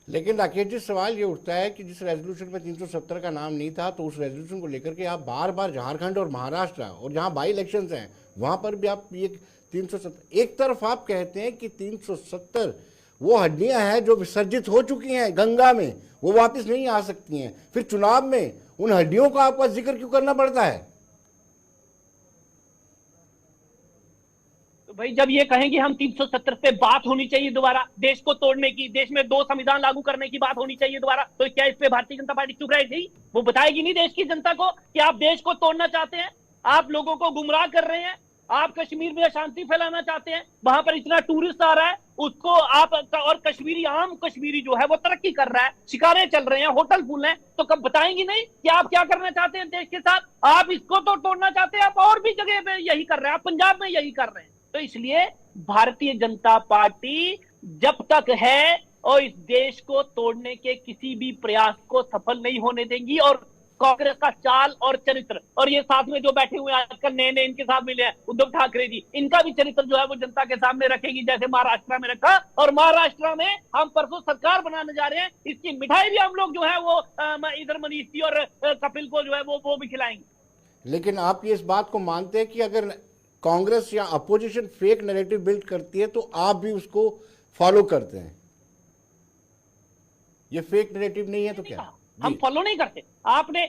[SPEAKER 1] लेकिन राकेश जी, सवाल ये उठता है कि जिस रेजोल्यूशन में 370 का नाम नहीं था, तो उस रेजोल्यूशन को लेकर के आप बार बार झारखंड और महाराष्ट्र और जहां बाई इलेक्शंस हैं वहां पर भी आप ये 370, एक तरफ आप कहते हैं कि 370 वो हड्डियां हैं जो विसर्जित हो चुकी हैं गंगा में, वो वापस नहीं आ सकती हैं, फिर चुनाव में उन हड्डियों का आपका जिक्र क्यों करना पड़ता है?
[SPEAKER 6] भाई, जब ये कहेंगे हम 370 पे बात होनी चाहिए दोबारा, देश को तोड़ने की, देश में 2 संविधान लागू करने की बात होनी चाहिए दोबारा, तो क्या इस पे भारतीय जनता पार्टी चुप रहेगी? वो बताएगी नहीं देश की जनता को कि आप देश को तोड़ना चाहते हैं, आप लोगों को गुमराह कर रहे हैं? आप कश्मीर में अशांति फैलाना चाहते हैं, वहां पर इतना टूरिस्ट आ रहा है, उसको आप और कश्मीरी आम कश्मीरी जो है वो तरक्की कर रहा है, शिकारे चल रहे हैं, होटल फुल हैं, तो कब बताएंगे नहीं कि आप क्या करना चाहते हैं देश के साथ? आप इसको तो तोड़ना चाहते हैं, आप और भी जगह पे यही कर रहे हैं, आप पंजाब में यही कर रहे हैं। तो इसलिए भारतीय जनता पार्टी जब तक है और इस देश को तोड़ने के किसी भी प्रयास को सफल नहीं होने देंगी। और कांग्रेस का चाल और चरित्र, और ये साथ में जो बैठे हुए आजकल नए नए इनके साथ मिले हैं उद्धव ठाकरे जी, इनका भी चरित्र जो है वो जनता के सामने रखेगी, जैसे महाराष्ट्र में रखा। और महाराष्ट्र में हम परसों सरकार बनाने जा रहे हैं, इसकी मिठाई भी हम लोग जो है वो इधर मनीष जी और कपिल को जो है वो भी खिलाएंगे।
[SPEAKER 1] लेकिन आप ये इस बात को मानते हैं कि अगर कांग्रेस या अपोजिशन फेक नैरेटिव बिल्ड करती है तो आप भी उसको फॉलो करते हैं? ये फेक नैरेटिव नहीं है तो क्या?
[SPEAKER 6] हम फॉलो नहीं करते। आपने,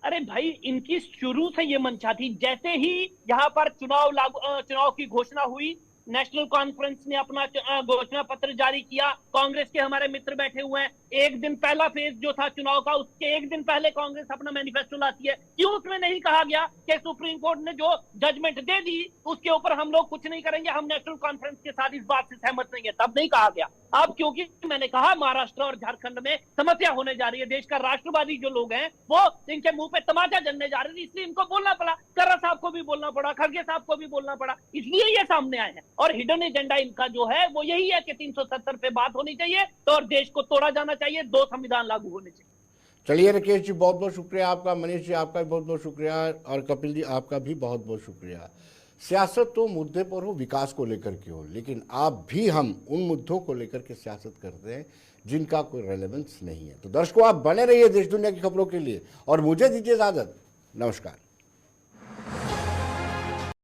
[SPEAKER 6] अरे भाई, इनकी शुरू से ये मंशा थी, जैसे ही यहाँ पर चुनाव की घोषणा हुई, नेशनल कॉन्फ्रेंस ने अपना घोषणा पत्र जारी किया, कांग्रेस के हमारे मित्र बैठे हुए हैं, एक दिन पहला फेज जो था चुनाव का, उसके एक दिन पहले कांग्रेस अपना मैनिफेस्टो लाती है। क्यों उसमें नहीं कहा गया कि सुप्रीम कोर्ट ने जो जजमेंट दे दी उसके ऊपर हम लोग कुछ नहीं करेंगे, हम नेशनल कॉन्फ्रेंस के साथ इस बात से सहमत नहीं है? तब नहीं कहा गया। अब क्योंकि मैंने कहा महाराष्ट्र और झारखंड में समस्या होने जा रही है, देश का राष्ट्रवादी जो लोग हैं वो इनके मुंह पे तमाचा जलने जा रहे थे, इसलिए इनको बोलना पड़ा, कर्रा साहब को भी बोलना पड़ा, खड़गे साहब को भी बोलना पड़ा, इसलिए ये सामने आए हैं। और हिडन एजेंडा इनका जो है वो यही है कि 370 पे बात होनी चाहिए तो और देश को तोड़ा जाना चाहिए, 2 संविधान लागू होने चाहिए।
[SPEAKER 1] चलिए राकेश जी, बहुत बहुत शुक्रिया आपका, मनीष जी आपका भी बहुत बहुत शुक्रिया, और कपिल जी आपका भी बहुत बहुत शुक्रिया। सियासत तो मुद्दे पर हो, विकास को लेकर के हो, लेकिन आप भी हम उन मुद्दों को लेकर के सियासत करते हैं जिनका कोई रेलेवेंस नहीं है। तो दर्शकों, आप बने रहिए देश दुनिया की खबरों के लिए और मुझे दीजिए इजाजत। नमस्कार।